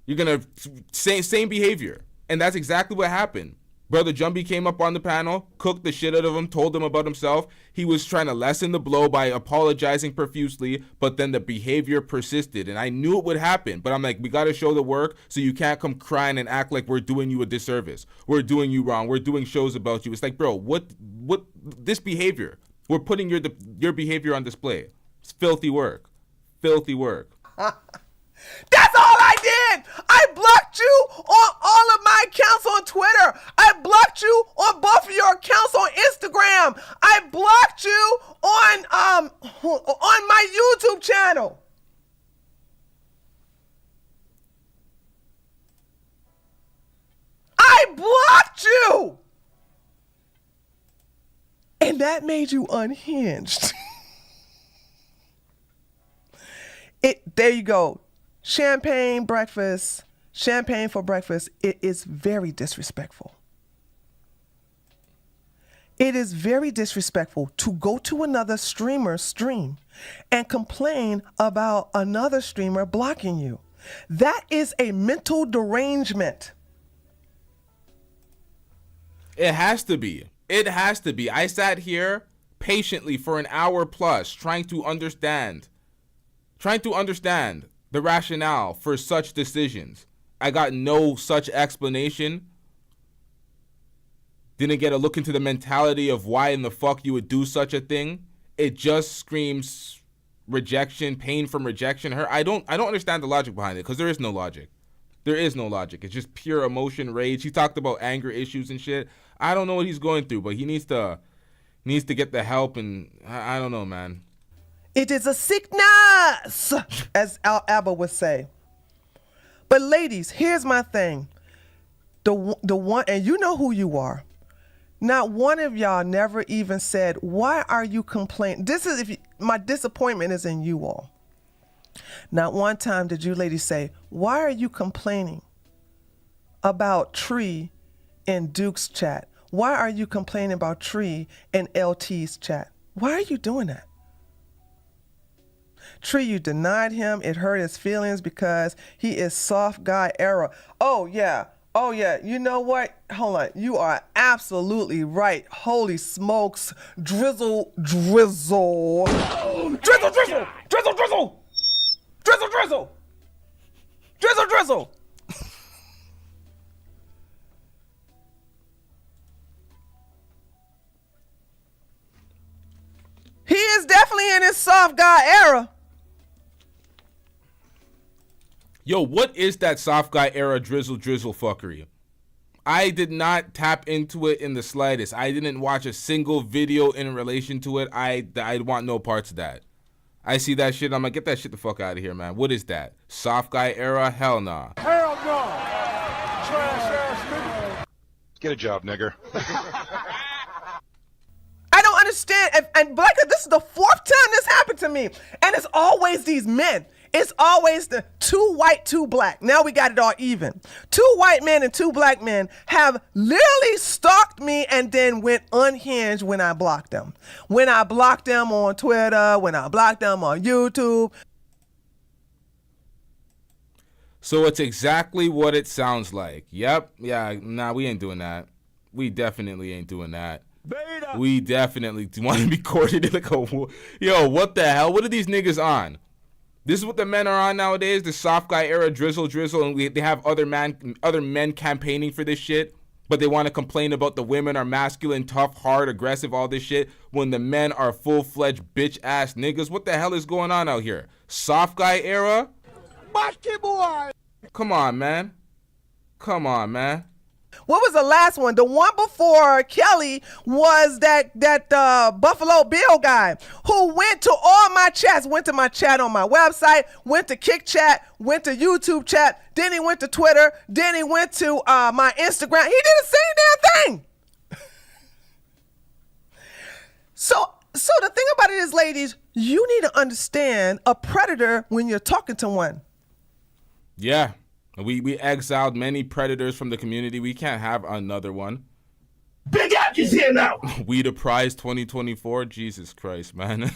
you're going to same behavior. And that's exactly what happened. Brother Jumbie came up on the panel, cooked the shit out of him, told him about himself. He was trying to lessen the blow by apologizing profusely, but then the behavior persisted. And I knew it would happen, but I'm like, we got to show the work, so you can't come crying and act like we're doing you a disservice. We're doing you wrong. We're doing shows about you. It's like, bro, what this behavior? We're putting your behavior on display. It's filthy work. Filthy work. That's all I did. I blocked you on all of my accounts on Twitter. I blocked you on both of your accounts on Instagram. I blocked you on my YouTube channel. I blocked you. And that made you unhinged. There you go. Champagne for breakfast. It is very disrespectful. It is very disrespectful to go to another streamer's stream and complain about another streamer blocking you. That is a mental derangement. It has to be. It has to be. I sat here patiently for an hour plus trying to understand the rationale for such decisions. I got no such explanation. Didn't get a look into the mentality of why in the fuck you would do such a thing. It just screams rejection, pain from rejection. I don't understand the logic behind it, because there is no logic. There is no logic. It's just pure emotion, rage. He talked about anger issues and shit. I don't know what he's going through, but he needs to get the help, and I don't know, man. It is a sickness, as Al Abba would say. But ladies, here's my thing. The one, and you know who you are. Not one of y'all never even said, why are you complaining? My disappointment is in you all. Not one time did you ladies say, why are you complaining about Tree in Duke's chat? Why are you complaining about Tree in LT's chat? Why are you doing that? Tree, you denied him. It hurt his feelings because he is soft guy era. Oh, yeah. You know what? Hold on. You are absolutely right. Holy smokes. Drizzle. Drizzle. He is definitely in his soft guy era. Yo, what is that soft guy era drizzle fuckery? I did not tap into it in the slightest. I didn't watch a single video in relation to it. I want no parts of that. I see that shit, I'm like, get that shit the fuck out of here, man. What is that? Soft guy era? Hell nah. Hell no. Trash ass nigga. Get a job, nigger. I don't understand. And Black, this is the 4th time this happened to me. And it's always these men. It's always the 2 white, 2 black. Now we got it all even. 2 white men and 2 black men have literally stalked me and then went unhinged when I blocked them. When I blocked them on Twitter, when I blocked them on YouTube. So it's exactly what it sounds like. Yep. Yeah, nah, we ain't doing that. We definitely ain't doing that. Beta. We definitely want to be courted like a... Yo, what the hell? What are these niggas on? This is what the men are on nowadays, the soft guy era drizzle, and they have other men campaigning for this shit, but they want to complain about the women are masculine, tough, hard, aggressive, all this shit, when the men are full-fledged bitch-ass niggas. What the hell is going on out here? Soft guy era? Boy. Come on, man. Come on, man. What was the last one? The one before Kelly was that Buffalo Bill guy who went to all my chats, went to my chat on my website, went to Kick Chat, went to YouTube chat, then he went to Twitter, then he went to my Instagram. He did the same damn thing. So the thing about it is, ladies, you need to understand a predator when you're talking to one. Yeah. We exiled many predators from the community. We can't have another one. Big Ack is here now. We the prize 2024. Jesus Christ, man.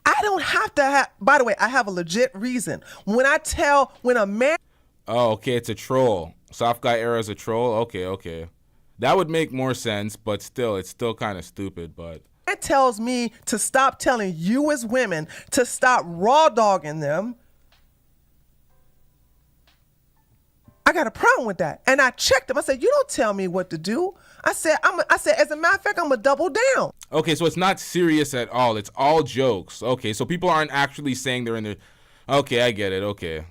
I don't have to have, by the way, I have a legit reason. When a man. Oh, okay, it's a troll. Soft guy era is a troll? Okay. That would make more sense, but still, it's still kind of stupid, but. It tells me to stop telling you as women to stop raw dogging them. I got a problem with that. And I checked him. I said, you don't tell me what to do. I said, as a matter of fact, I'm going to double down. Okay, so it's not serious at all. It's all jokes. Okay, so people aren't actually saying they're in there. Okay, I get it. Okay.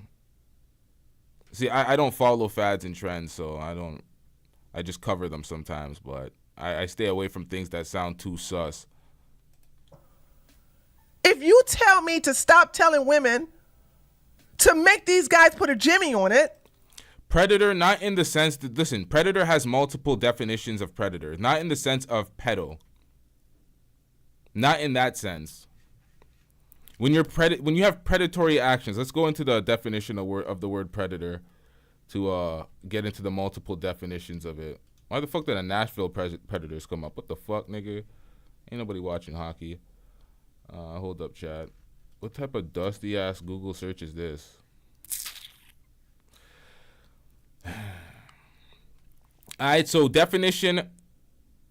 See, I don't follow fads and trends, so I just cover them sometimes, but I stay away from things that sound too sus. If you tell me to stop telling women to make these guys put a Jimmy on it. Predator, not in the sense that, listen, predator has multiple definitions of predator, not in the sense of pedo. Not in that sense. When you have predatory actions, let's go into the definition of the word predator to get into the multiple definitions of it. Why the fuck did a Nashville Predators come up? What the fuck, nigga? Ain't nobody watching hockey. Hold up, chat. What type of dusty ass Google search is this? Alright, so definition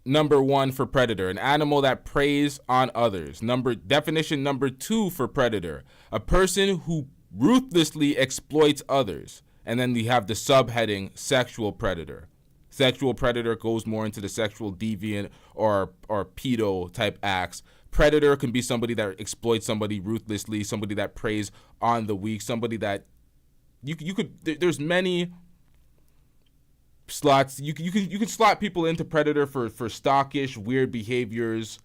number 1 for predator, an animal that preys on others. Definition number 2 for predator, a person who ruthlessly exploits others. And then we have the subheading sexual predator. Sexual predator goes more into the sexual deviant or pedo type acts. Predator can be somebody that exploits somebody ruthlessly, somebody that preys on the weak, somebody that there's many slots. You can slot people into predator for stockish, weird behaviors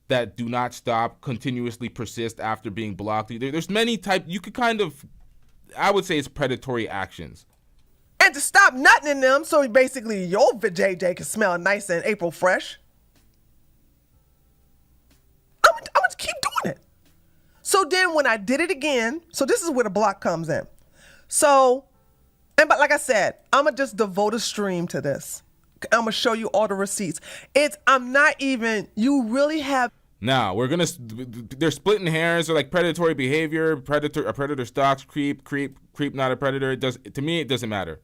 that do not stop, continuously persist after being blocked. There's many type. You could kind of, I would say, it's predatory actions. And to stop nutting in them, so basically your JJ can smell nice and April fresh. I'm gonna keep doing it. So then when I did it again, so this is where the block comes in. So, but like I said, I'm gonna just devote a stream to this. I'm gonna show you all the receipts. You really have. Now they're splitting hairs. They're like predatory behavior, predator stocks, creep, not a predator. To me, it doesn't matter.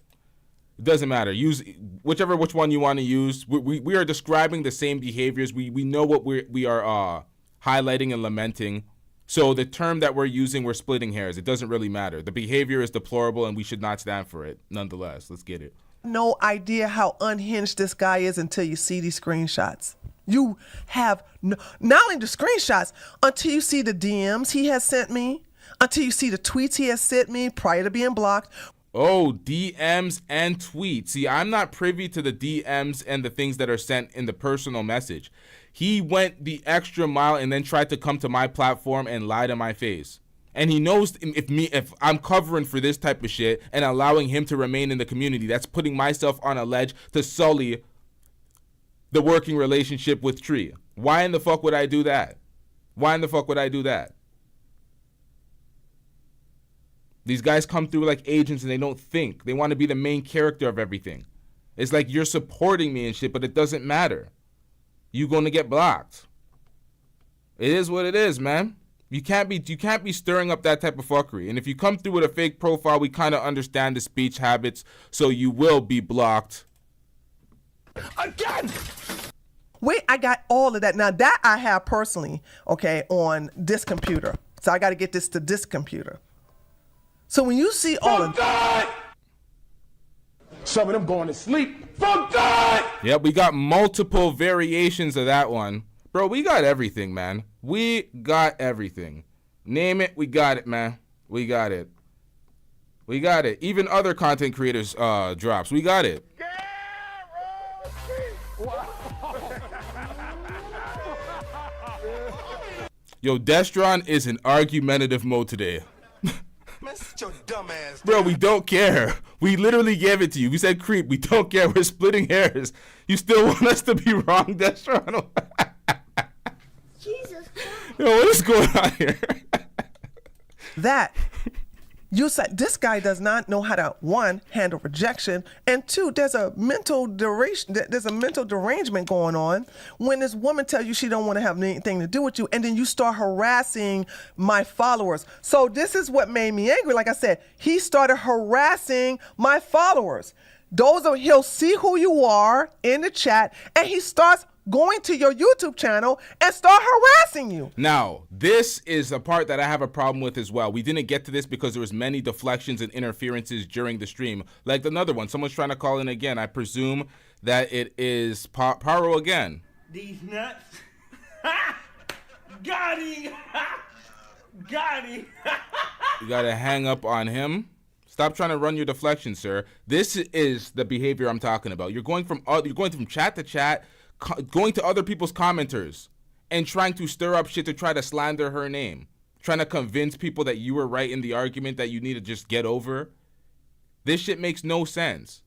It doesn't matter. Use which one you want to use. We are describing the same behaviors. We know what we are highlighting and lamenting. So the term that we're using, we're splitting hairs. It doesn't really matter. The behavior is deplorable and we should not stand for it. Nonetheless, let's get it. No idea how unhinged this guy is until you see these screenshots. You have not only the screenshots, until you see the DMs he has sent me, until you see the tweets he has sent me prior to being blocked. Oh, DMs and tweets. See, I'm not privy to the DMs and the things that are sent in the personal message. He went the extra mile and then tried to come to my platform and lie to my face. And he knows if I'm covering for this type of shit and allowing him to remain in the community, that's putting myself on a ledge to sully the working relationship with Tree. Why in the fuck would I do that? Why in the fuck would I do that? These guys come through like agents and they don't think. They want to be the main character of everything. It's like you're supporting me and shit, but it doesn't matter. You're going to get blocked. It is what it is, man. You can't be stirring up that type of fuckery. And if you come through with a fake profile, we kind of understand the speech habits, so you will be blocked. Again! Wait, I got all of that. Now that I have personally, okay, on this computer. So I got to get this to this computer. So when you see all of God! Some of them going to sleep. For God! Yep, we got multiple variations of that one. Bro, we got everything, man. We got everything. Name it, we got it, man. We got it. We got it. Even other content creators drops. We got it. Yo, Destron is in argumentative mode today. Your dumb ass. Bro, we don't care. We literally gave it to you. We said creep. We don't care. We're splitting hairs. You still want us to be wrong, Destron? Jesus. Yo, what is going on here? that. You said this guy does not know how to, one, handle rejection, and two, there's a mental derangement going on when this woman tells you she don't want to have anything to do with you, and then you start harassing my followers. So this is what made me angry. Like I said, he started harassing my followers. He'll see who you are in the chat, and he starts going to your YouTube channel and start harassing you. Now, this is a part that I have a problem with as well. We didn't get to this because there was many deflections and interferences during the stream. Like another one, someone's trying to call in again. I presume that it is Paro again. These nuts. Got him. Got him. You gotta hang up on him. Stop trying to run your deflection, sir. This is the behavior I'm talking about. You're going from chat to chat, going to other people's commenters and trying to stir up shit to try to slander her name, trying to convince people that you were right in the argument that you need to just get over. This shit makes no sense.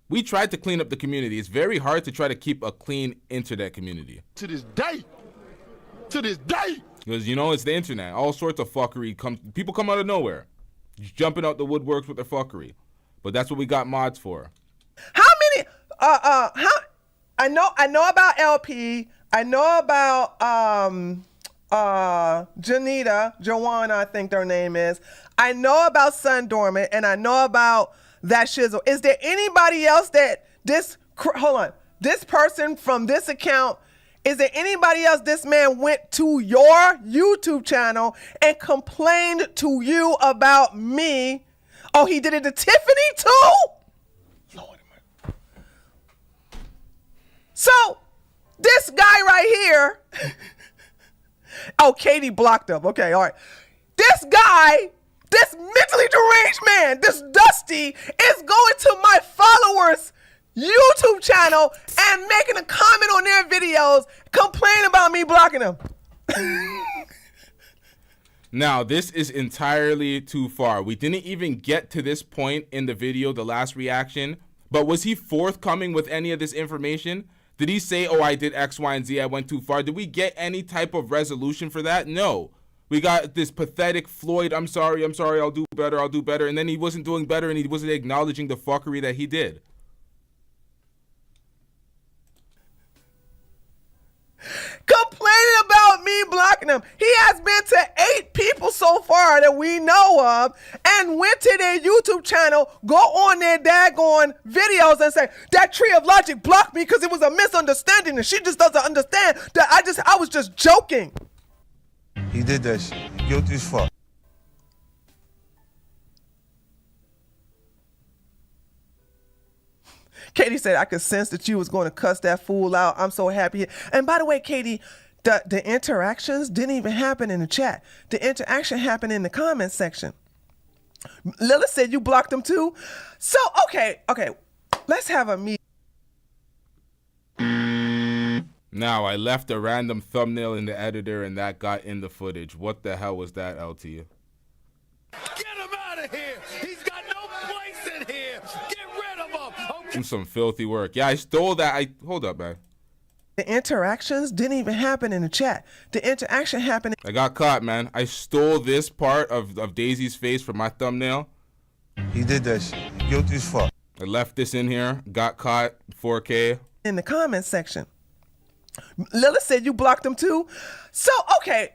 We tried to clean up the community. It's very hard to try to keep a clean internet community. To this day. Because, you know, it's the internet. All sorts of fuckery people come out of nowhere, just jumping out the woodworks with their fuckery. But that's what we got mods for. How many, I know about LP. I know about Joanna, I think their name is. I know about Sun Dormant, and I know about that shizzle. Is there anybody else that this person from this account, is there anybody else this man went to your YouTube channel and complained to you about me? Oh, he did it to Tiffany too? So, this guy right here, oh, Katie blocked him. Okay, all right. This guy, this mentally deranged man, this Dusty, is going to my followers' YouTube channel and making a comment on their videos, complaining about me blocking them. Now, this is entirely too far. We didn't even get to this point in the video, the last reaction, but was he forthcoming with any of this information? Did he say, oh, I did X, Y, and Z, I went too far? Did we get any type of resolution for that? No. We got this pathetic Floyd, I'm sorry, I'll do better. And then he wasn't doing better and he wasn't acknowledging the fuckery that he did. Complaining about me blocking him. He has been to 8 people so far that we know of and went to their YouTube channel, go on their daggone videos and say, that Tree of Logic blocked me because it was a misunderstanding and she just doesn't understand that I was just joking. He did that shit. He guilty as fuck. Katie said, I could sense that you was going to cuss that fool out. I'm so happy. And by the way, Katie, The interactions didn't even happen in the chat. The interaction happened in the comment section. Lila said you blocked them too. So, okay. Let's have a meeting. Now, I left a random thumbnail in the editor and that got in the footage. What the hell was that, LT? Get him out of here. He's got no place in here. Get rid of him. Okay. Some filthy work. Yeah, I stole that. Hold up, man. The interactions didn't even happen in the chat. The interaction happened. I got caught, man. I stole this part of Daisy's face from my thumbnail. He did that shit. Guilty as fuck. I left this in here. Got caught. 4K. In the comment section. Lila said you blocked them too. So, okay.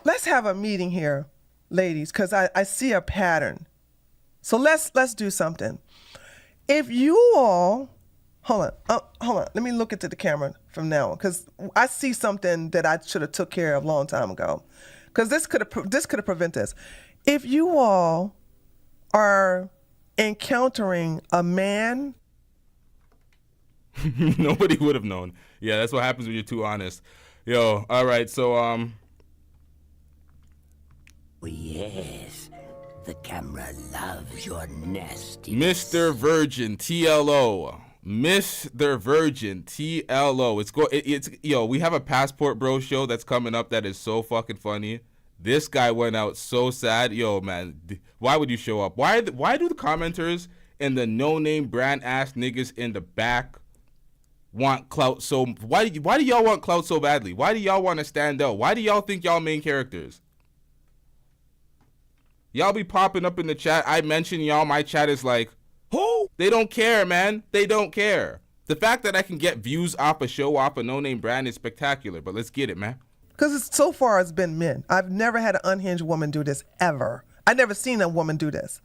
Let's have a meeting here, ladies, because I see a pattern. So let's do something. If you all, hold on. Let me look into the camera from now on, because I see something that I should have took care of a long time ago. Because this could have prevented this. If you all are encountering a man. Nobody would have known. Yeah, that's what happens when you're too honest. Yo, all right, so Oh, yes. The camera loves your nasty. Mr. Virgin TLO. Mr. Virgin TLO. It's we have a Passport Bro show that's coming up that is so fucking funny. This guy went out so sad. Yo, man, why would you show up? Why do the commenters and the no-name brand ass niggas in the back want clout so why do y'all want clout so badly? Why do y'all want to stand out? Why do y'all think y'all main characters? Y'all be popping up in the chat. I mention y'all, my chat is like, who? They don't care, man. They don't care. The fact that I can get views off a show, off a no-name brand is spectacular, but let's get it, man. Because so far it's been men. I've never had an unhinged woman do this, ever. I've never seen a woman do this.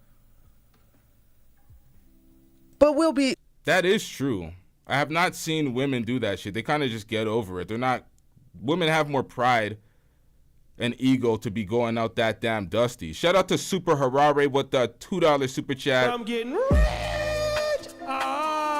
But we'll be... That is true. I have not seen women do that shit. They kind of just get over it. They're not... Women have more pride and ego to be going out that damn dusty. Shout out to Super Harare with the $2 super chat. I'm getting rich.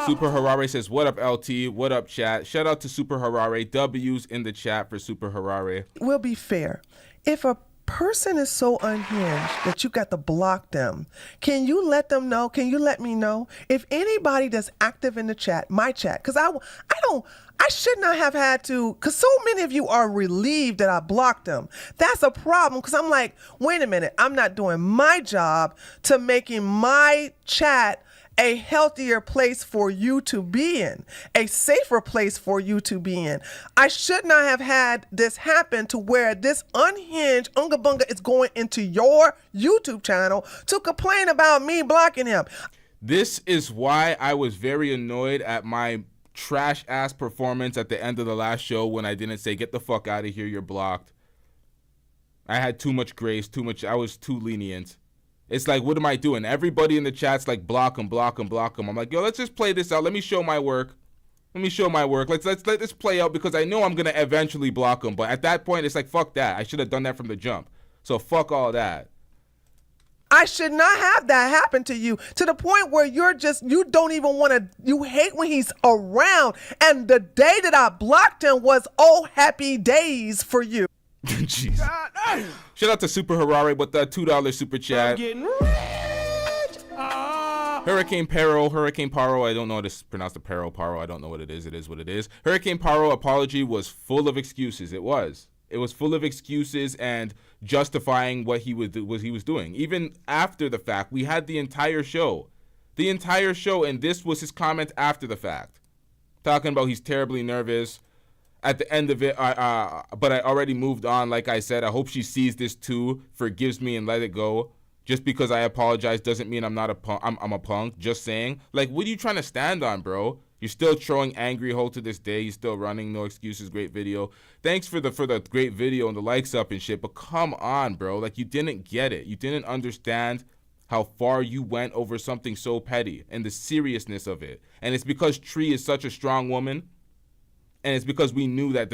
Super Harare says, what up, LT? What up, chat? Shout out to Super Harare. W's in the chat for Super Harare. We'll be fair. If a person is so unhinged that you got to block them, can you let them know? Can you let me know? If anybody that's active in the chat, my chat, because I should not have had to, because so many of you are relieved that I blocked them. That's a problem, because I'm like, wait a minute, I'm not doing my job to making my chat a healthier place for you to be in, a safer place for you to be in. I should not have had this happen to where this unhinged Unga Bunga is going into your YouTube channel to complain about me blocking him. This is why I was very annoyed at my trash ass performance at the end of the last show when I didn't say, get the fuck out of here, you're blocked. I had too much grace, I was too lenient. It's like, what am I doing? Everybody in the chat's like, block him. I'm like, yo, let's just play this out. Let me show my work. Let's let this play out, because I know I'm going to eventually block him. But at that point, it's like, fuck that. I should have done that from the jump. So fuck all that. I should not have that happen to you, to the point where you don't even want to, you hate when he's around. And the day that I blocked him was oh happy days for you. Jeez. Shout out to Super Harare with the $2 super chat. I'm getting rich. Hurricane Paro, I don't know how to pronounce the Paro, I don't know what it is what it is. Hurricane Paro apology was full of excuses. It was full of excuses and justifying what he was doing. Even after the fact, we had the entire show, and this was his comment after the fact, talking about he's terribly nervous. At the end of it, but I already moved on. Like I said, I hope she sees this too, forgives me, and let it go. Just because I apologize doesn't mean I'm not a punk. I'm a punk. Just saying. Like, what are you trying to stand on, bro? You're still throwing angry hole to this day. You're still running. No excuses. Great video. Thanks for the great video and the likes up and shit. But come on, bro. Like, you didn't get it. You didn't understand how far you went over something so petty and the seriousness of it. And it's because Tree is such a strong woman. And it's because we knew that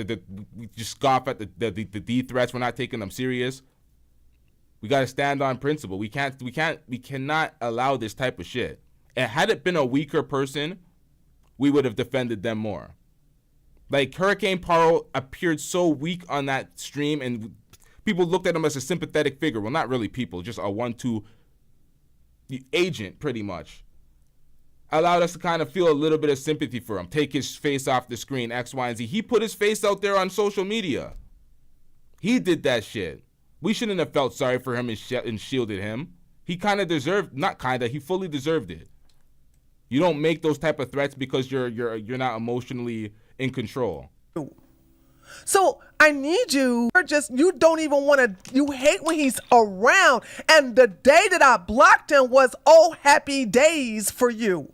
we just scoff at the D threats. We're not taking them serious. We got to stand on principle. We cannot allow this type of shit. And had it been a weaker person, we would have defended them more. Like, Hurricane Paro appeared so weak on that stream, and people looked at him as a sympathetic figure. Well, not really people, just a 1-2 agent, pretty much. Allowed us to kind of feel a little bit of sympathy for him. Take his face off the screen, X, Y, and Z. He put his face out there on social media. He did that shit. We shouldn't have felt sorry for him and shielded him. He kind of deserved, not kind of, he fully deserved it. You don't make those type of threats because you're not emotionally in control. So I need you. You don't even want to. You hate when he's around. And the day that I blocked him was oh happy days for you.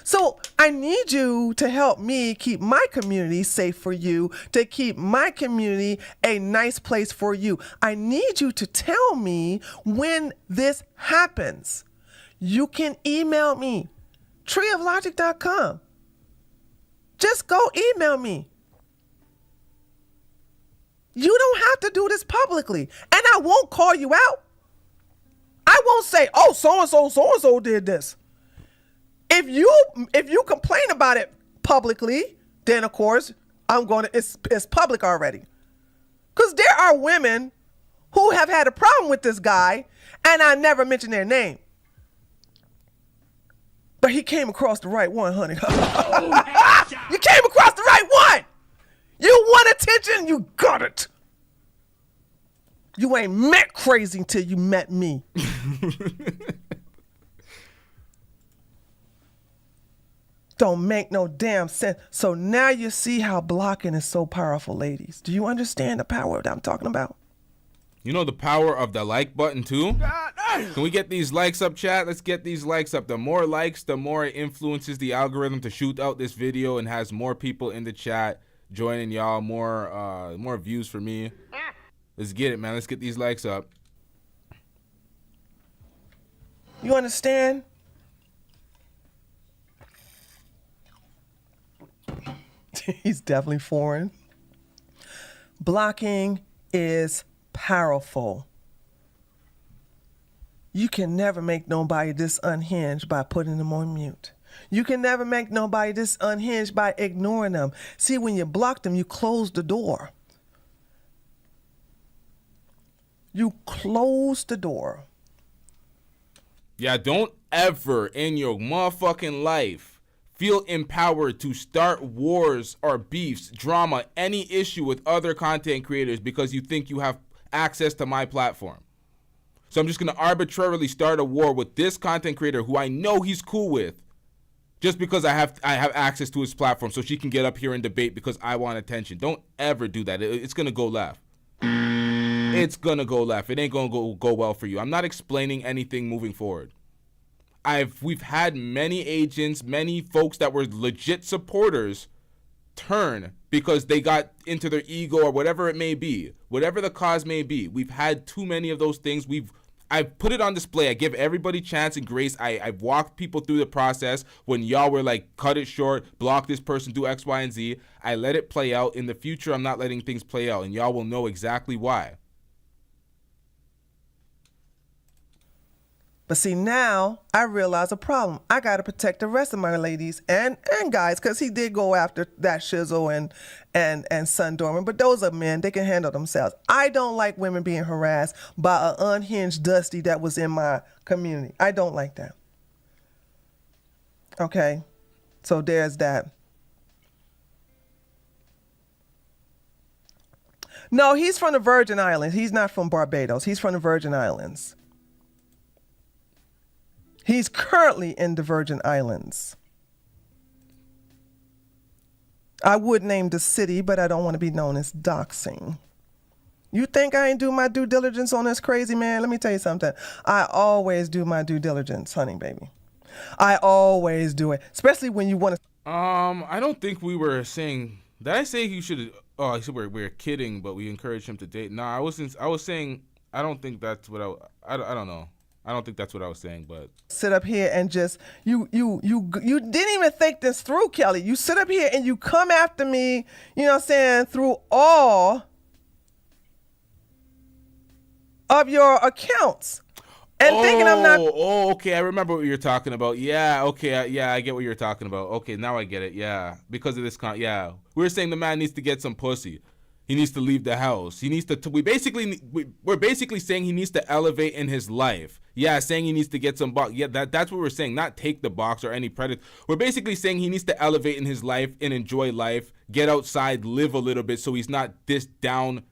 So I need you to help me keep my community safe for you, to keep my community a nice place for you. I need you to tell me when this happens. You can email me, treeoflogic.com. Just go email me. You don't have to do this publicly, and I won't call you out. I won't say, oh, so-and-so did this. If you complain about it publicly, then of course it's public already. Because there are women who have had a problem with this guy, and I never mentioned their name. But he came across the right one, honey. You came across the right one. You want attention, you got it. You ain't met crazy until you met me. Don't make no damn sense. So now you see how blocking is so powerful, ladies. Do you understand the power that I'm talking about? You know the power of the like button too? Can we get these likes up, chat? Let's get these likes up. The more likes, the more it influences the algorithm to shoot out this video and has more people in the chat joining y'all, more views for me. Let's get it, man. Let's get these likes up. You understand? He's definitely foreign. Blocking is powerful. You can never make nobody this unhinged by putting them on mute. You can never make nobody this unhinged by ignoring them. See, when you block them, you close the door. You close the door. Yeah, don't ever in your motherfucking life feel empowered to start wars or beefs, drama, any issue with other content creators because you think you have access to my platform. So I'm just going to arbitrarily start a war with this content creator who I know he's cool with just because I have access to his platform so she can get up here and debate because I want attention. Don't ever do that. It's going to go left. It's going to go left. It ain't going to go well for you. I'm not explaining anything moving forward. We've had many agents, many folks that were legit supporters turn because they got into their ego or whatever it may be, whatever the cause may be. We've had too many of those things. I've put it on display. I give everybody chance and grace. I've walked people through the process when y'all were like, cut it short, block this person, do X, Y, and Z. I let it play out. In the future, I'm not letting things play out, and y'all will know exactly why. But see, now I realize a problem. I got to protect the rest of my ladies and guys, because he did go after that Shizzle and Sun Dorman. But those are men. They can handle themselves. I don't like women being harassed by an unhinged Dusty that was in my community. I don't like that. Okay? So there's that. No, he's from the Virgin Islands. He's not from Barbados. He's from the Virgin Islands. He's currently in the Virgin Islands. I would name the city, but I don't want to be known as doxing. You think I ain't do my due diligence on this crazy man? Let me tell you something. I always do my due diligence, honey, baby. I always do it, especially when you want to. I don't think we were saying. Did I say you should? Oh, I said we're kidding, but we encouraged him to date. No, I was saying I don't think that's what I don't know. I don't think that's what I was saying, but sit up here and just you didn't even think this through, Kelly. You sit up here and you come after me, you know what I'm saying, through all of your accounts. And thinking I'm not. Oh, okay. I remember what you're talking about. Yeah, okay. Yeah, I get what you're talking about. Okay, now I get it. Yeah, because of this yeah. We're saying the man needs to get some pussy. He needs to leave the house. He needs to. We're basically saying he needs to elevate in his life. Yeah, saying he needs to get some box. Yeah, that's what we're saying. Not take the box or any predator. We're basically saying he needs to elevate in his life and enjoy life. Get outside, live a little bit, so he's not this down,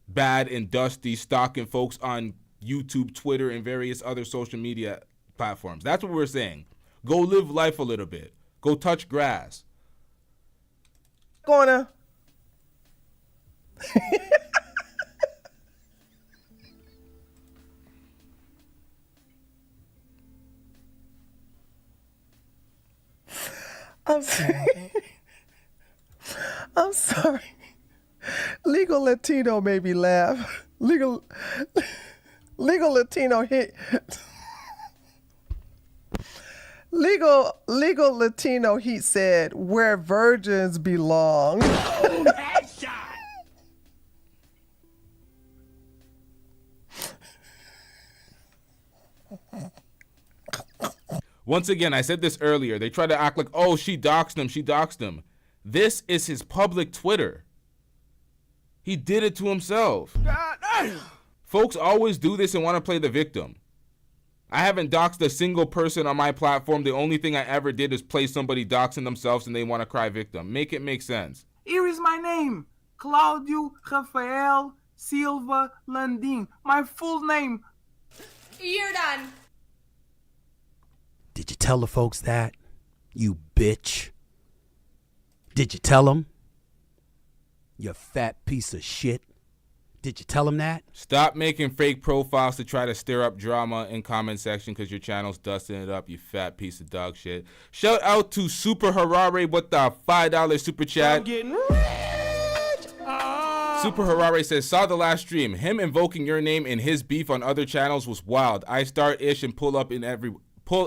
bad and dusty, stalking folks on YouTube, Twitter, and various other social media platforms. That's what we're saying. Go live life a little bit. Go touch grass. Gonna. I'm sorry. I'm sorry. Legal Latino made me laugh. Legal Latino hit. Legal Latino Heat said, "Where virgins belong." Once again, I said this earlier. They try to act like, oh, she doxed him. She doxed him. This is his public Twitter. He did it to himself. Folks always do this and want to play the victim. I haven't doxed a single person on my platform. The only thing I ever did is play somebody doxing themselves and they want to cry victim. Make it make sense. Here is my name. Claudio Rafael Silva Landim. My full name. You're done. Did you tell the folks that? You bitch. Did you tell them? You fat piece of shit. Did you tell them that? Stop making fake profiles to try to stir up drama in comment section because your channel's dusting it up, you fat piece of dog shit. Shout out to Super Harare with the $5 super chat. I'm getting rich. Super Harare says, saw the last stream. Him invoking your name and his beef on other channels was wild. I start ish and pull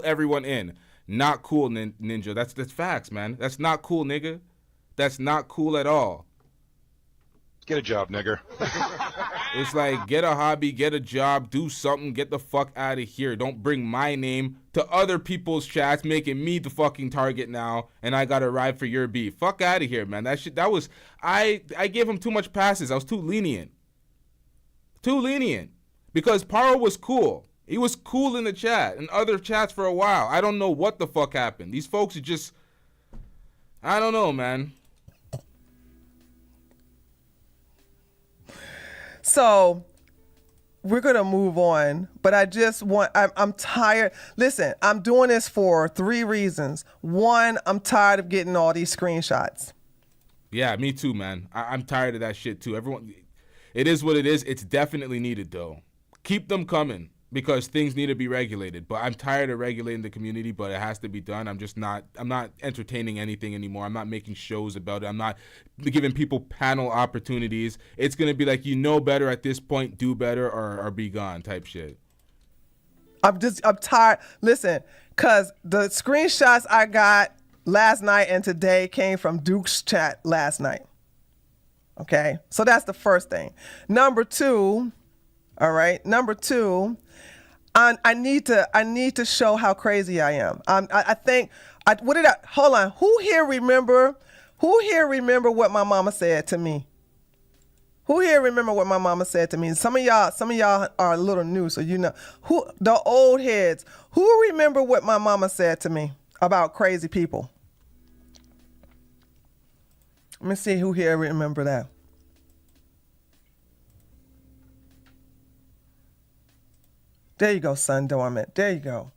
everyone in. Not cool, Ninja. That's facts, man. That's not cool, nigga. That's not cool at all. Get a job, nigger. It's like, get a hobby, get a job, do something, get the fuck out of here. Don't bring my name to other people's chats, making me the fucking target now, and I gotta ride for your beef. Fuck out of here, man. I gave him too much passes. I was too lenient. Because Paro was cool. He was cool in the chat and other chats for a while. I don't know what the fuck happened. These folks are just, I don't know, man. So we're going to move on, but I'm tired. Listen, I'm doing this for 3 reasons. 1, I'm tired of getting all these screenshots. Yeah, me too, man. I'm tired of that shit too. Everyone, it is what it is. It's definitely needed though. Keep them coming because things need to be regulated. But I'm tired of regulating the community, but it has to be done. I'm not entertaining anything anymore. I'm not making shows about it. I'm not giving people panel opportunities. It's going to be like, you know better at this point, do better or be gone type shit. I'm tired. Listen, because the screenshots I got last night and today came from Duke's chat last night. Okay, so that's the first thing. Number 2, all right. Number 2, I need to show how crazy I am. I think hold on. Who here remember what my mama said to me? Who here remember what my mama said to me? Some of y'all are a little new, so you know. The old heads. Who remember what my mama said to me about crazy people? Let me see who here remember that. There you go, son dormant. There you go.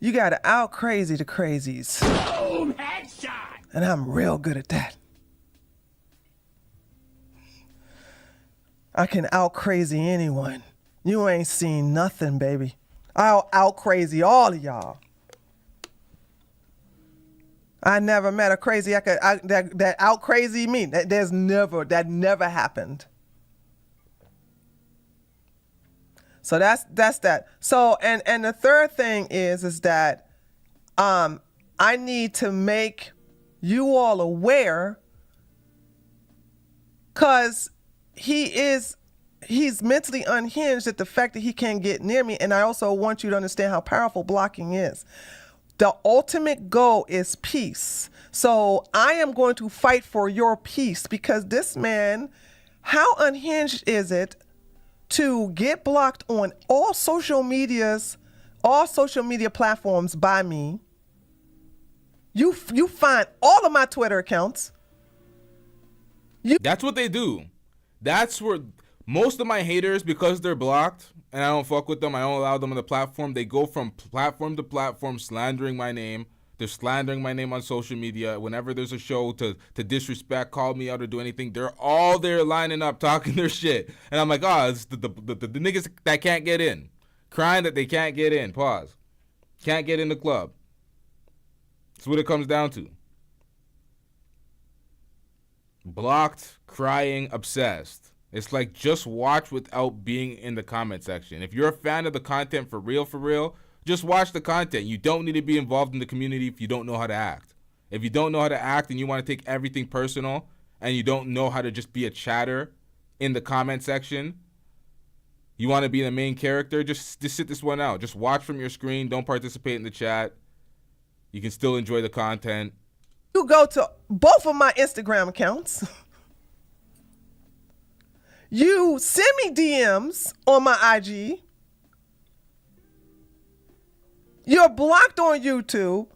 You got to out crazy the crazies. Boom, headshot. And I'm real good at that. I can out crazy anyone. You ain't seen nothing, baby. I'll out crazy all of y'all. I never met a crazy that out crazy me. That never happened. So that's that. So and the third thing is that I need to make you all aware, cause he is he's mentally unhinged at the fact that he can't get near me. And I also want you to understand how powerful blocking is. The ultimate goal is peace. So I am going to fight for your peace because this man, how unhinged is it to get blocked on all social media platforms by me? You find all of my Twitter accounts. That's what they do. That's where most of my haters, because they're blocked and I don't fuck with them, I don't allow them on the platform, they go from platform to platform slandering my name. They're slandering my name on social media. Whenever there's a show to disrespect, call me out, or do anything, they're all there lining up, talking their shit. And I'm like, oh, it's the niggas that can't get in. Crying that they can't get in. Pause. Can't get in the club. That's what it comes down to. Blocked, crying, obsessed. It's like, just watch without being in the comment section. If you're a fan of the content for real, just watch the content. You don't need to be involved in the community if you don't know how to act. If you don't know how to act and you want to take everything personal and you don't know how to just be a chatter in the comment section, you want to be the main character, just sit this one out. Just watch from your screen. Don't participate in the chat. You can still enjoy the content. You go to both of my Instagram accounts. You send me DMs on my IG. You're blocked on YouTube.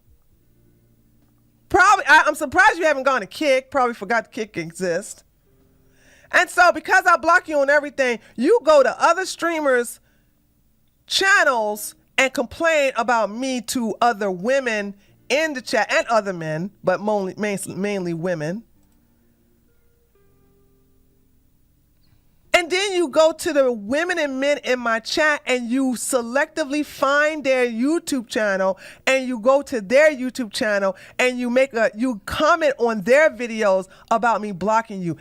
Probably, I'm surprised you haven't gone to Kick. Probably forgot Kick exists. And so because I block you on everything, you go to other streamers' channels and complain about me to other women in the chat and other men, but mainly women. And then you go to the women and men in my chat and you selectively find their YouTube channel and you go to their YouTube channel and you comment on their videos about me blocking you.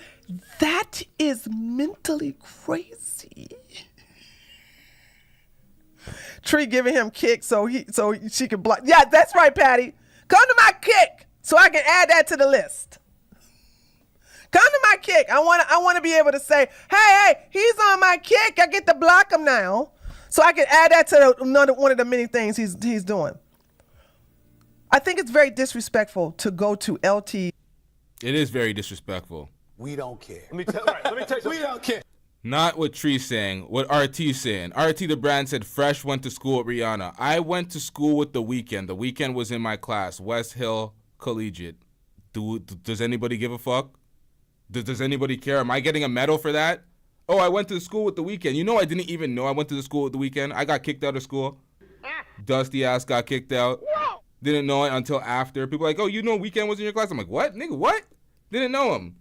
That is mentally crazy. Tree giving him Kick so she can block. Yeah, that's right, Patty. Come to my Kick so I can add that to the list. Come to my Kick. I want to be able to say, hey, he's on my Kick. I get to block him now, so I can add that to one of the many things he's doing. I think it's very disrespectful to go to LT. It is very disrespectful. We don't care. Let me tell you something. We don't care. Not what Tree's saying, what RT's saying. RT the brand said Fresh went to school with Rihanna. I went to school with The Weeknd. The Weeknd was in my class, West Hill Collegiate. Does anybody give a fuck? Does anybody care? Am I getting a medal for that? Oh, I went to school with The Weeknd. You know, I didn't even know I went to the school with The Weeknd. I got kicked out of school. Dusty ass got kicked out. Didn't know it until after. People are like, oh, you know Weeknd was in your class? I'm like, what? Nigga, what? Didn't know him.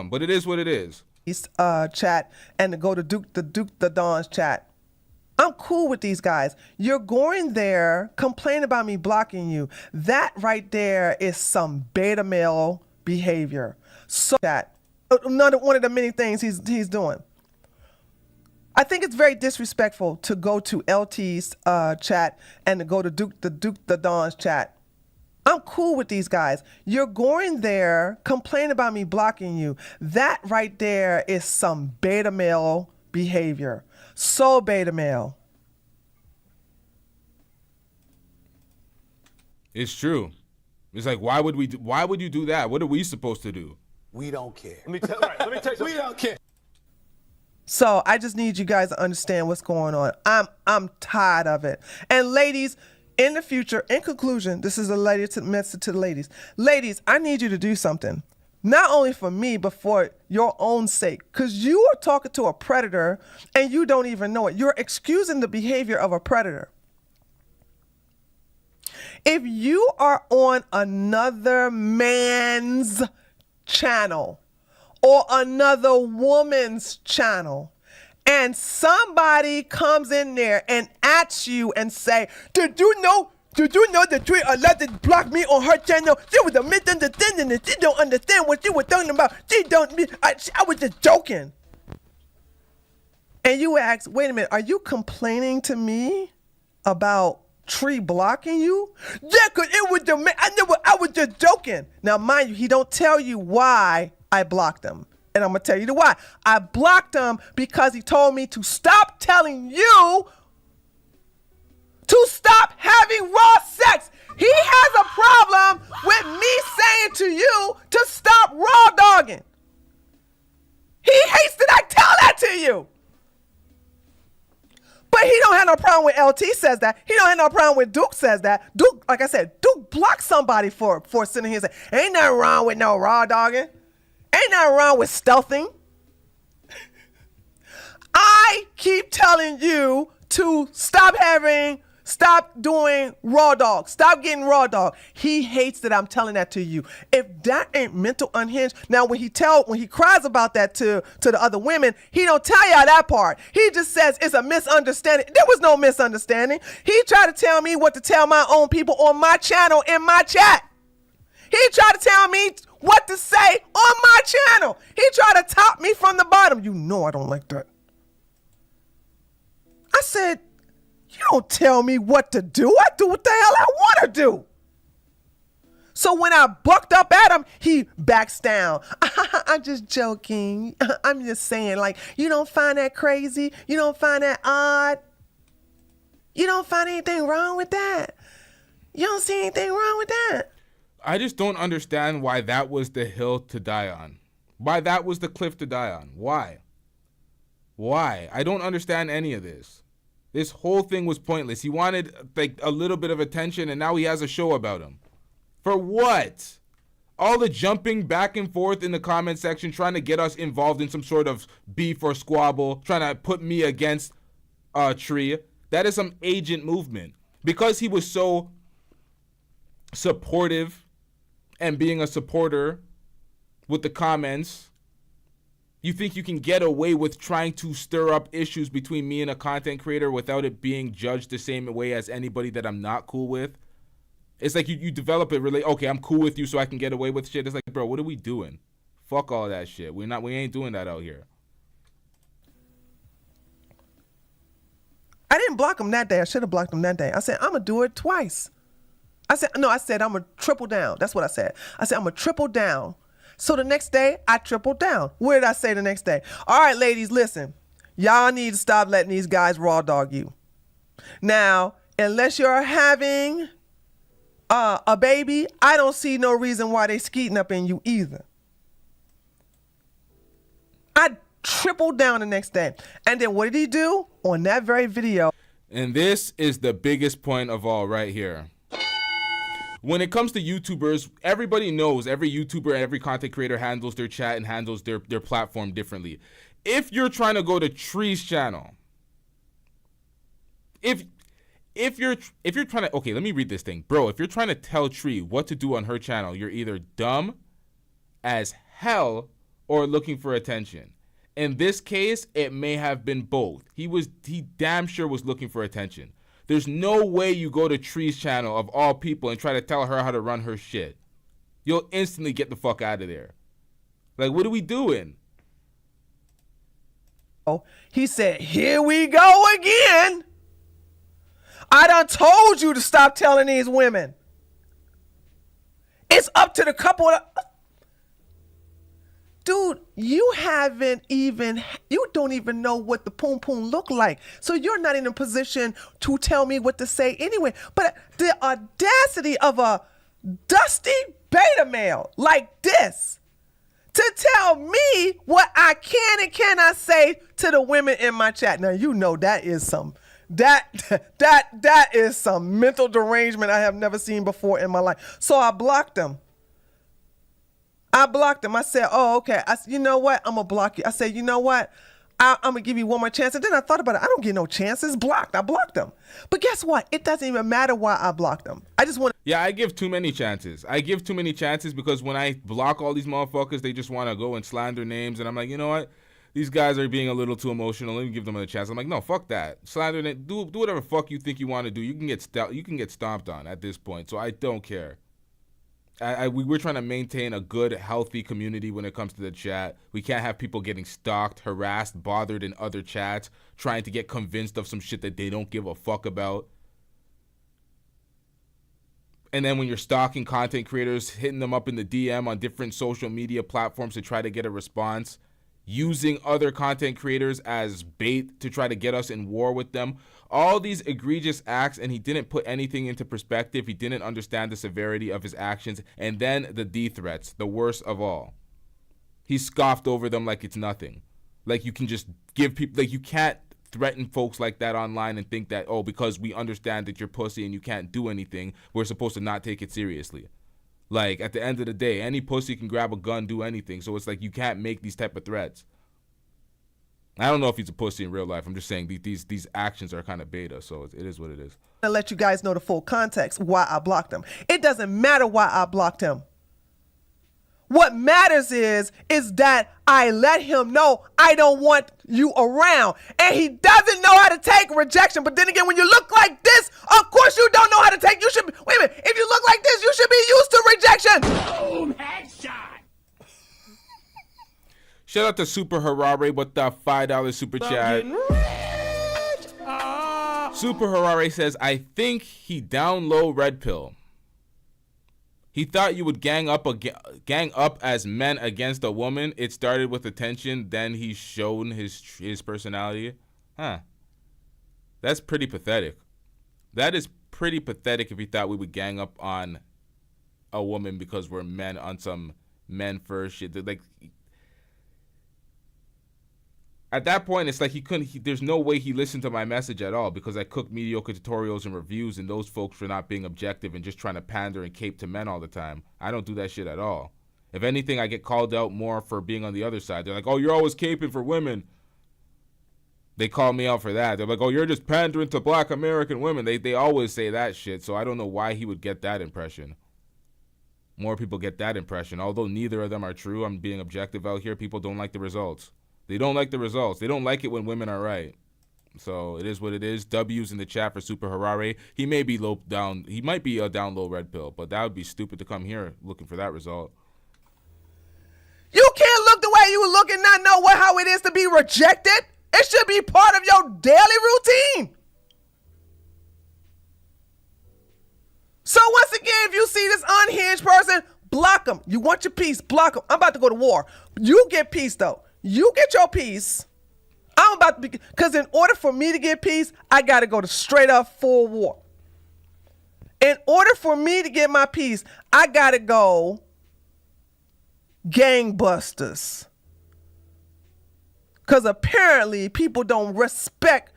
But it is what it is. Chat and to go to the Don's chat. I'm cool with these guys. You're going there, complain about me blocking you. That right there is some beta male behavior. So that one of the many things he's doing. I think it's very disrespectful to go to LT's chat and to go to the Don's chat. I'm cool with these guys. You're going there, complain about me blocking you. That right there is some beta male behavior. So beta male. It's true. It's like, why would you do that? What are we supposed to do? We don't care. Let me tell you something. We don't care. So I just need you guys to understand what's going on. I'm tired of it. And ladies, in the future, in conclusion, this is a message to the ladies. Ladies, I need you to do something. Not only for me, but for your own sake. Because you are talking to a predator and you don't even know it. You're excusing the behavior of a predator. If you are on another man's channel or another woman's channel and somebody comes in there and asks you and say, did you know that Tree allowed to block me on her channel? She was a misunderstanding and she don't understand what you were talking about. I was just joking. And you ask, wait a minute, are you complaining to me about Tree blocking you? Yeah, cause it was I was just joking. Now mind you, he don't tell you why I blocked him. And I'm going to tell you the why. I blocked him because he told me to stop telling you to stop having raw sex. He has a problem with me saying to you to stop raw dogging. He hates that I tell that to you. But he don't have no problem with LT says that. He don't have no problem with Duke says that. Duke, like I said, Duke blocked somebody for sitting here and saying, ain't nothing wrong with no raw dogging. Ain't nothing wrong with stealthing. I keep telling you to stop doing raw dog. Stop getting raw dog. He hates that I'm telling that to you. If that ain't mental unhinged, now when he cries about that to the other women, he don't tell y'all that part. He just says it's a misunderstanding. There was no misunderstanding. He tried to tell me what to tell my own people on my channel in my chat. He tried to tell me what to say on my channel. He tried to top me from the bottom. You know I don't like that. I said, you don't tell me what to do. I do what the hell I want to do. So when I bucked up at him, he backs down. I'm just joking. I'm just saying, like, you don't find that crazy? You don't find that odd? You don't find anything wrong with that? You don't see anything wrong with that? I just don't understand why that was the hill to die on. Why that was the cliff to die on. Why? Why? I don't understand any of this. This whole thing was pointless. He wanted like a little bit of attention, and now he has a show about him. For what? All the jumping back and forth in the comment section, trying to get us involved in some sort of beef or squabble, trying to put me against Tree. That is some agent movement. Because he was so supportive and being a supporter with the comments, you think you can get away with trying to stir up issues between me and a content creator without it being judged the same way as anybody that I'm not cool with? It's like you develop it really, okay, I'm cool with you so I can get away with shit. It's like, bro, what are we doing? Fuck all that shit. We ain't doing that out here. I didn't block him that day. I should have blocked him that day. I said, I'm going to do it twice. I said, I'm going to triple down. That's what I said. I said, I'm going to triple down. So the next day, I tripled down. What did I say the next day? All right, ladies, listen. Y'all need to stop letting these guys raw dog you. Now, unless you're having a baby, I don't see no reason why they skeeting up in you either. I tripled down the next day. And then what did he do? On that very video. And this is the biggest point of all right here. When it comes to YouTubers, everybody knows every YouTuber, every content creator handles their chat and handles their platform differently. If you're trying to go to Tree's channel, if you're trying to, okay, let me read this thing. Bro, if you're trying to tell Tree what to do on her channel, you're either dumb as hell or looking for attention. In this case, it may have been both. He damn sure was looking for attention. There's no way you go to Tree's channel of all people and try to tell her how to run her shit. You'll instantly get the fuck out of there. Like, what are we doing? Oh, he said, here we go again. I done told you to stop telling these women. It's up to the couple of... Dude, you don't even know what the poom poom look like. So you're not in a position to tell me what to say anyway. But the audacity of a dusty beta male like this to tell me what I can and cannot say to the women in my chat. Now, you know that is some mental derangement I have never seen before in my life. So I blocked them. I said, oh, okay. You know what? I'm going to block you. I said, you know what? I'm going to give you one more chance. And then I thought about it. I don't get no chances. Blocked. I blocked them. But guess what? It doesn't even matter why I blocked them. I just want to... Yeah, I give too many chances. Because when I block all these motherfuckers, they just want to go and slander names. And I'm like, you know what? These guys are being a little too emotional. Let me give them a chance. I'm like, no, fuck that. Slander name. Do whatever fuck you think you want to do. You can get stomped on at this point. So I don't care. We're trying to maintain a good, healthy community when it comes to the chat. We can't have people getting stalked, harassed, bothered in other chats, trying to get convinced of some shit that they don't give a fuck about. And then when you're stalking content creators, hitting them up in the DM on different social media platforms to try to get a response, using other content creators as bait to try to get us in war with them, all these egregious acts, and he didn't put anything into perspective. He didn't understand the severity of his actions. And then the D threats, the worst of all. He scoffed over them like it's nothing. Like you can just give people, like you can't threaten folks like that online and think that, oh, because we understand that you're pussy and you can't do anything, we're supposed to not take it seriously. Like, at the end of the day, any pussy can grab a gun, do anything. So it's like you can't make these type of threats. I don't know if he's a pussy in real life. I'm just saying these actions are kind of beta, so it is what it is. To let you guys know the full context why I blocked him. It doesn't matter why I blocked him. What matters is that I let him know I don't want you around. And he doesn't know how to take rejection. But then again, when you look like this, of course you don't know how to take. You should be, wait a minute. If you look like this, you should be used to rejection. Boom, headshot. Shout out to Super Harare with the $5 super chat. Super Harare says, I think he down low red pill. He thought you would gang up as men against a woman. It started with attention, then he's shown his personality. Huh. That's pretty pathetic. That is pretty pathetic if he thought we would gang up on a woman because we're men on some men first shit. Like, at that point, it's like there's no way he listened to my message at all because I cook mediocre tutorials and reviews, and those folks were not being objective and just trying to pander and cape to men all the time. I don't do that shit at all. If anything, I get called out more for being on the other side. They're like, oh, you're always caping for women. They call me out for that. They're like, oh, you're just pandering to black American women. They always say that shit, so I don't know why he would get that impression. More people get that impression. Although neither of them are true, I'm being objective out here. People don't like the results. They don't like the results. They don't like it when women are right. So it is what it is. W's in the chat for Super Harare. He may be low down. He might be a down low red pill, but that would be stupid to come here looking for that result. You can't look the way you look and not know how it is to be rejected. It should be part of your daily routine. So once again, if you see this unhinged person, block them. You want your peace, block them. I'm about to go to war. You get peace though. You get your peace. I'm about to be, because in order for me to get peace, I got to go to straight up full war. In order for me to get my peace, I got to go gangbusters. Because apparently people don't respect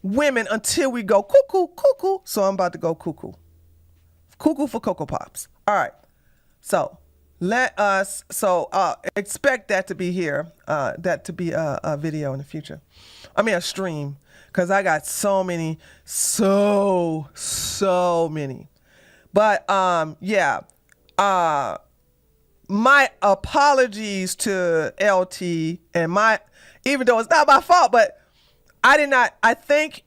women until we go cuckoo, cuckoo. So I'm about to go cuckoo. Cuckoo for Cocoa Pops. All right. So expect that to be here, that to be a video in the future. I mean, a stream, because I got so many. But yeah, my apologies to LT and even though it's not my fault, but I think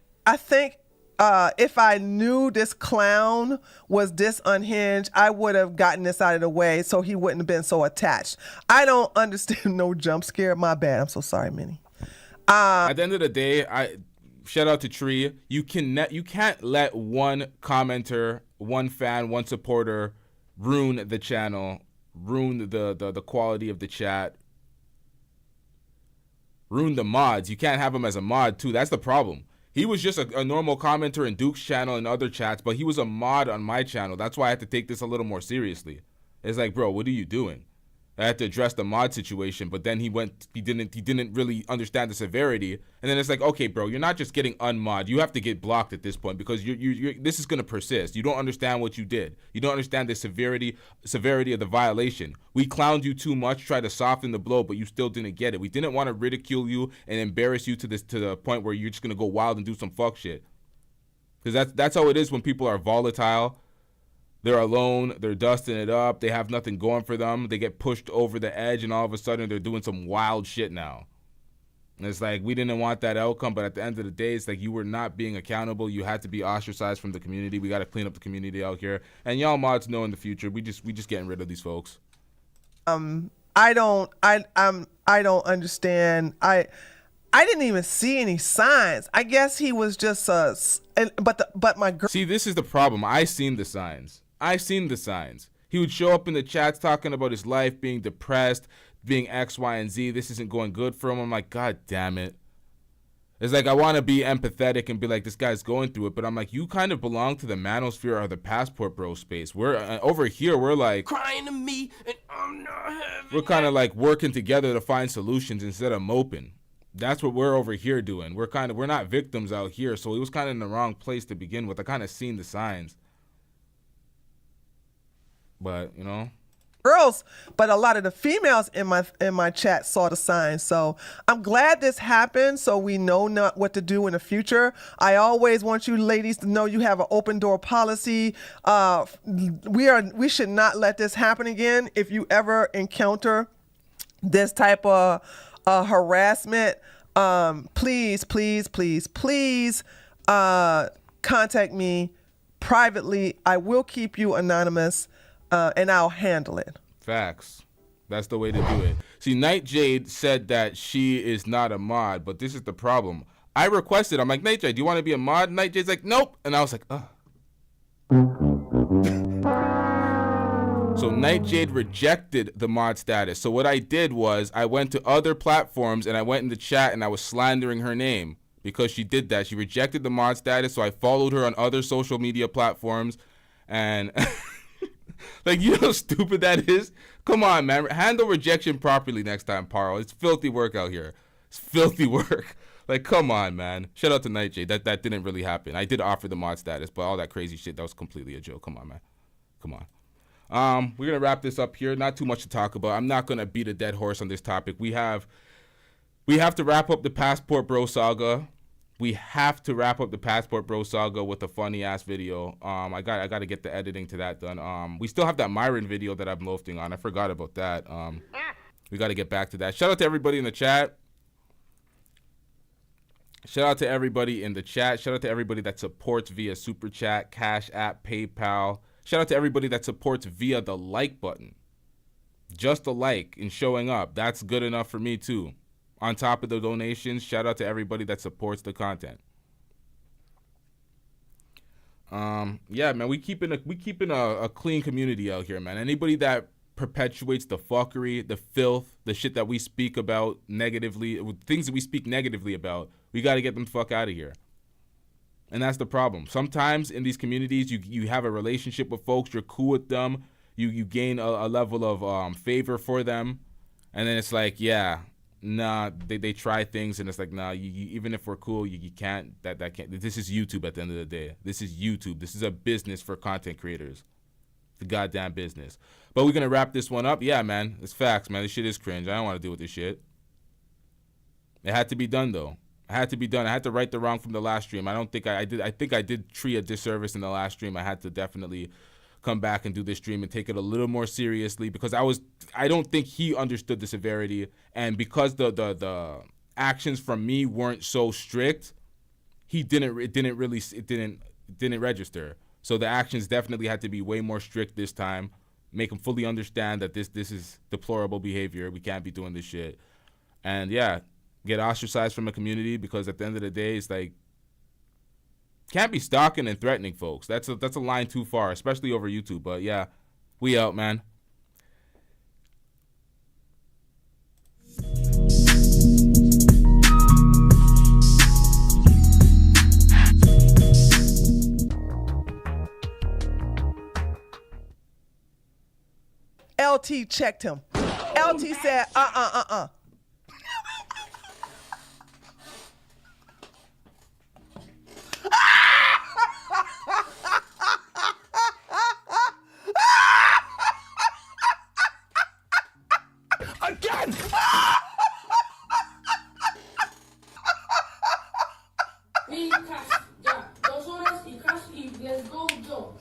if I knew this clown was this unhinged, I would have gotten this out of the way so he wouldn't have been so attached. I don't understand no jump scare. My bad. I'm so sorry, Minnie. At the end of the day, shout out to Tree. You can't let one commenter, one fan, one supporter ruin the channel, ruin the quality of the chat, ruin the mods. You can't have him as a mod too. That's the problem. He was just a normal commenter in Duke's channel and other chats, but he was a mod on my channel. That's why I had to take this a little more seriously. It's like, bro, what are you doing? I had to address the mod situation, but then he didn't really understand the severity. And then it's like, okay, bro, you're not just getting unmod. You have to get blocked at this point because this is going to persist. You don't understand what you did. You don't understand the severity of the violation. We clowned you too much, tried to soften the blow, but you still didn't get it. We didn't want to ridicule you and embarrass you to the point where you're just going to go wild and do some fuck shit. Because that's how it is when people are volatile. They're alone, they're dusting it up, they have nothing going for them, they get pushed over the edge, and all of a sudden they're doing some wild shit now. And it's like, we didn't want that outcome, but at the end of the day, it's like you were not being accountable. You had to be ostracized from the community. We got to clean up the community out here. And y'all mods know in the future, we just getting rid of these folks. I don't understand. I didn't even see any signs. I guess he was just but my girl. See, this is the problem. I seen the signs. I seen the signs. He would show up in the chats talking about his life, being depressed, being X, Y, and Z. This isn't going good for him. I'm like, God damn it. It's like, I want to be empathetic and be like, this guy's going through it. But I'm like, you kind of belong to the manosphere or the passport bro space. We're over here, we're like Crying to me, and I'm not having we're kind of like working together to find solutions instead of moping. That's what we're over here doing. We're not victims out here. So it was kind of in the wrong place to begin with. I kind of seen the signs. But, you know, girls, but a lot of the females in my chat saw the signs. So I'm glad this happened, so we know not what to do in the future. I always want you ladies to know you have an open door policy. We should not let this happen again. If you ever encounter this type of harassment, please contact me privately. I will keep you anonymous. And I'll handle it. Facts. That's the way to do it. See, Night Jade said that she is not a mod, but this is the problem. I requested, I'm like, Night Jade, do you want to be a mod? Night Jade's like, nope. And I was like, ugh. So Night Jade rejected the mod status. So what I did was I went to other platforms and I went in the chat and I was slandering her name because she did that. She rejected the mod status. So I followed her on other social media platforms and... Like, you know how stupid that is? Come on, man. Handle rejection properly next time, Paro. It's filthy work out here. It's filthy work. Like, come on, man. Shout out to Night Jade. That didn't really happen. I did offer the mod status, but all that crazy shit, that was completely a joke. Come on, man. Come on. We're going to wrap this up here. Not too much to talk about. I'm not going to beat a dead horse on this topic. We have to wrap up the Passport Bro saga. We have to wrap up the Passport Bro saga with a funny ass video. I got to get the editing to that done. We still have that Myron video that I'm loafing on. I forgot about that. We got to get back to that. Shout out to everybody in the chat. Shout out to everybody in the chat. Shout out to everybody that supports via Super Chat, Cash App, PayPal. Shout out to everybody that supports via the like button. Just a like and showing up. That's good enough for me too. On top of the donations, shout out to everybody that supports the content. Yeah, man, we keeping a clean community out here, man. Anybody that perpetuates the fuckery, the filth, the shit that we speak about negatively, things that we speak negatively about, we got to get them the fuck out of here. And that's the problem. Sometimes in these communities, you have a relationship with folks, you're cool with them, you gain a level of favor for them, and then it's like, yeah. Nah, they try things and it's like, nah, you even if we're cool, you can't, that can't. This is YouTube at the end of the day. This is YouTube. This is a business for content creators. It's a goddamn business. But we're going to wrap this one up. Yeah, man, it's facts, man. This shit is cringe. I don't want to deal with this shit. It had to be done, though. It had to be done. I had to right the wrong from the last stream. I think I did Tree a disservice in the last stream. I had to definitely come back and do this stream and take it a little more seriously because I don't think he understood the severity, and because the actions from me weren't so strict, it didn't register. So the actions definitely had to be way more strict this time, make him fully understand that this is deplorable behavior. We can't be doing this shit. And yeah, get ostracized from a community because at the end of the day, it's like, can't be stalking and threatening folks. That's a line too far, especially over YouTube. But yeah, we out, man. LT checked him. LT said, Again! Mi cash, ya, 2 horas y cash y let's go, yo.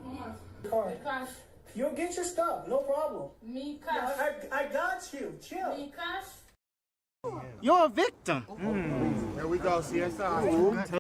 No más. Alright. Cash. You'll get your stuff, no problem. Mi cash. I got you. Chill. Mi cash. You're a victim. Here we go, CSI.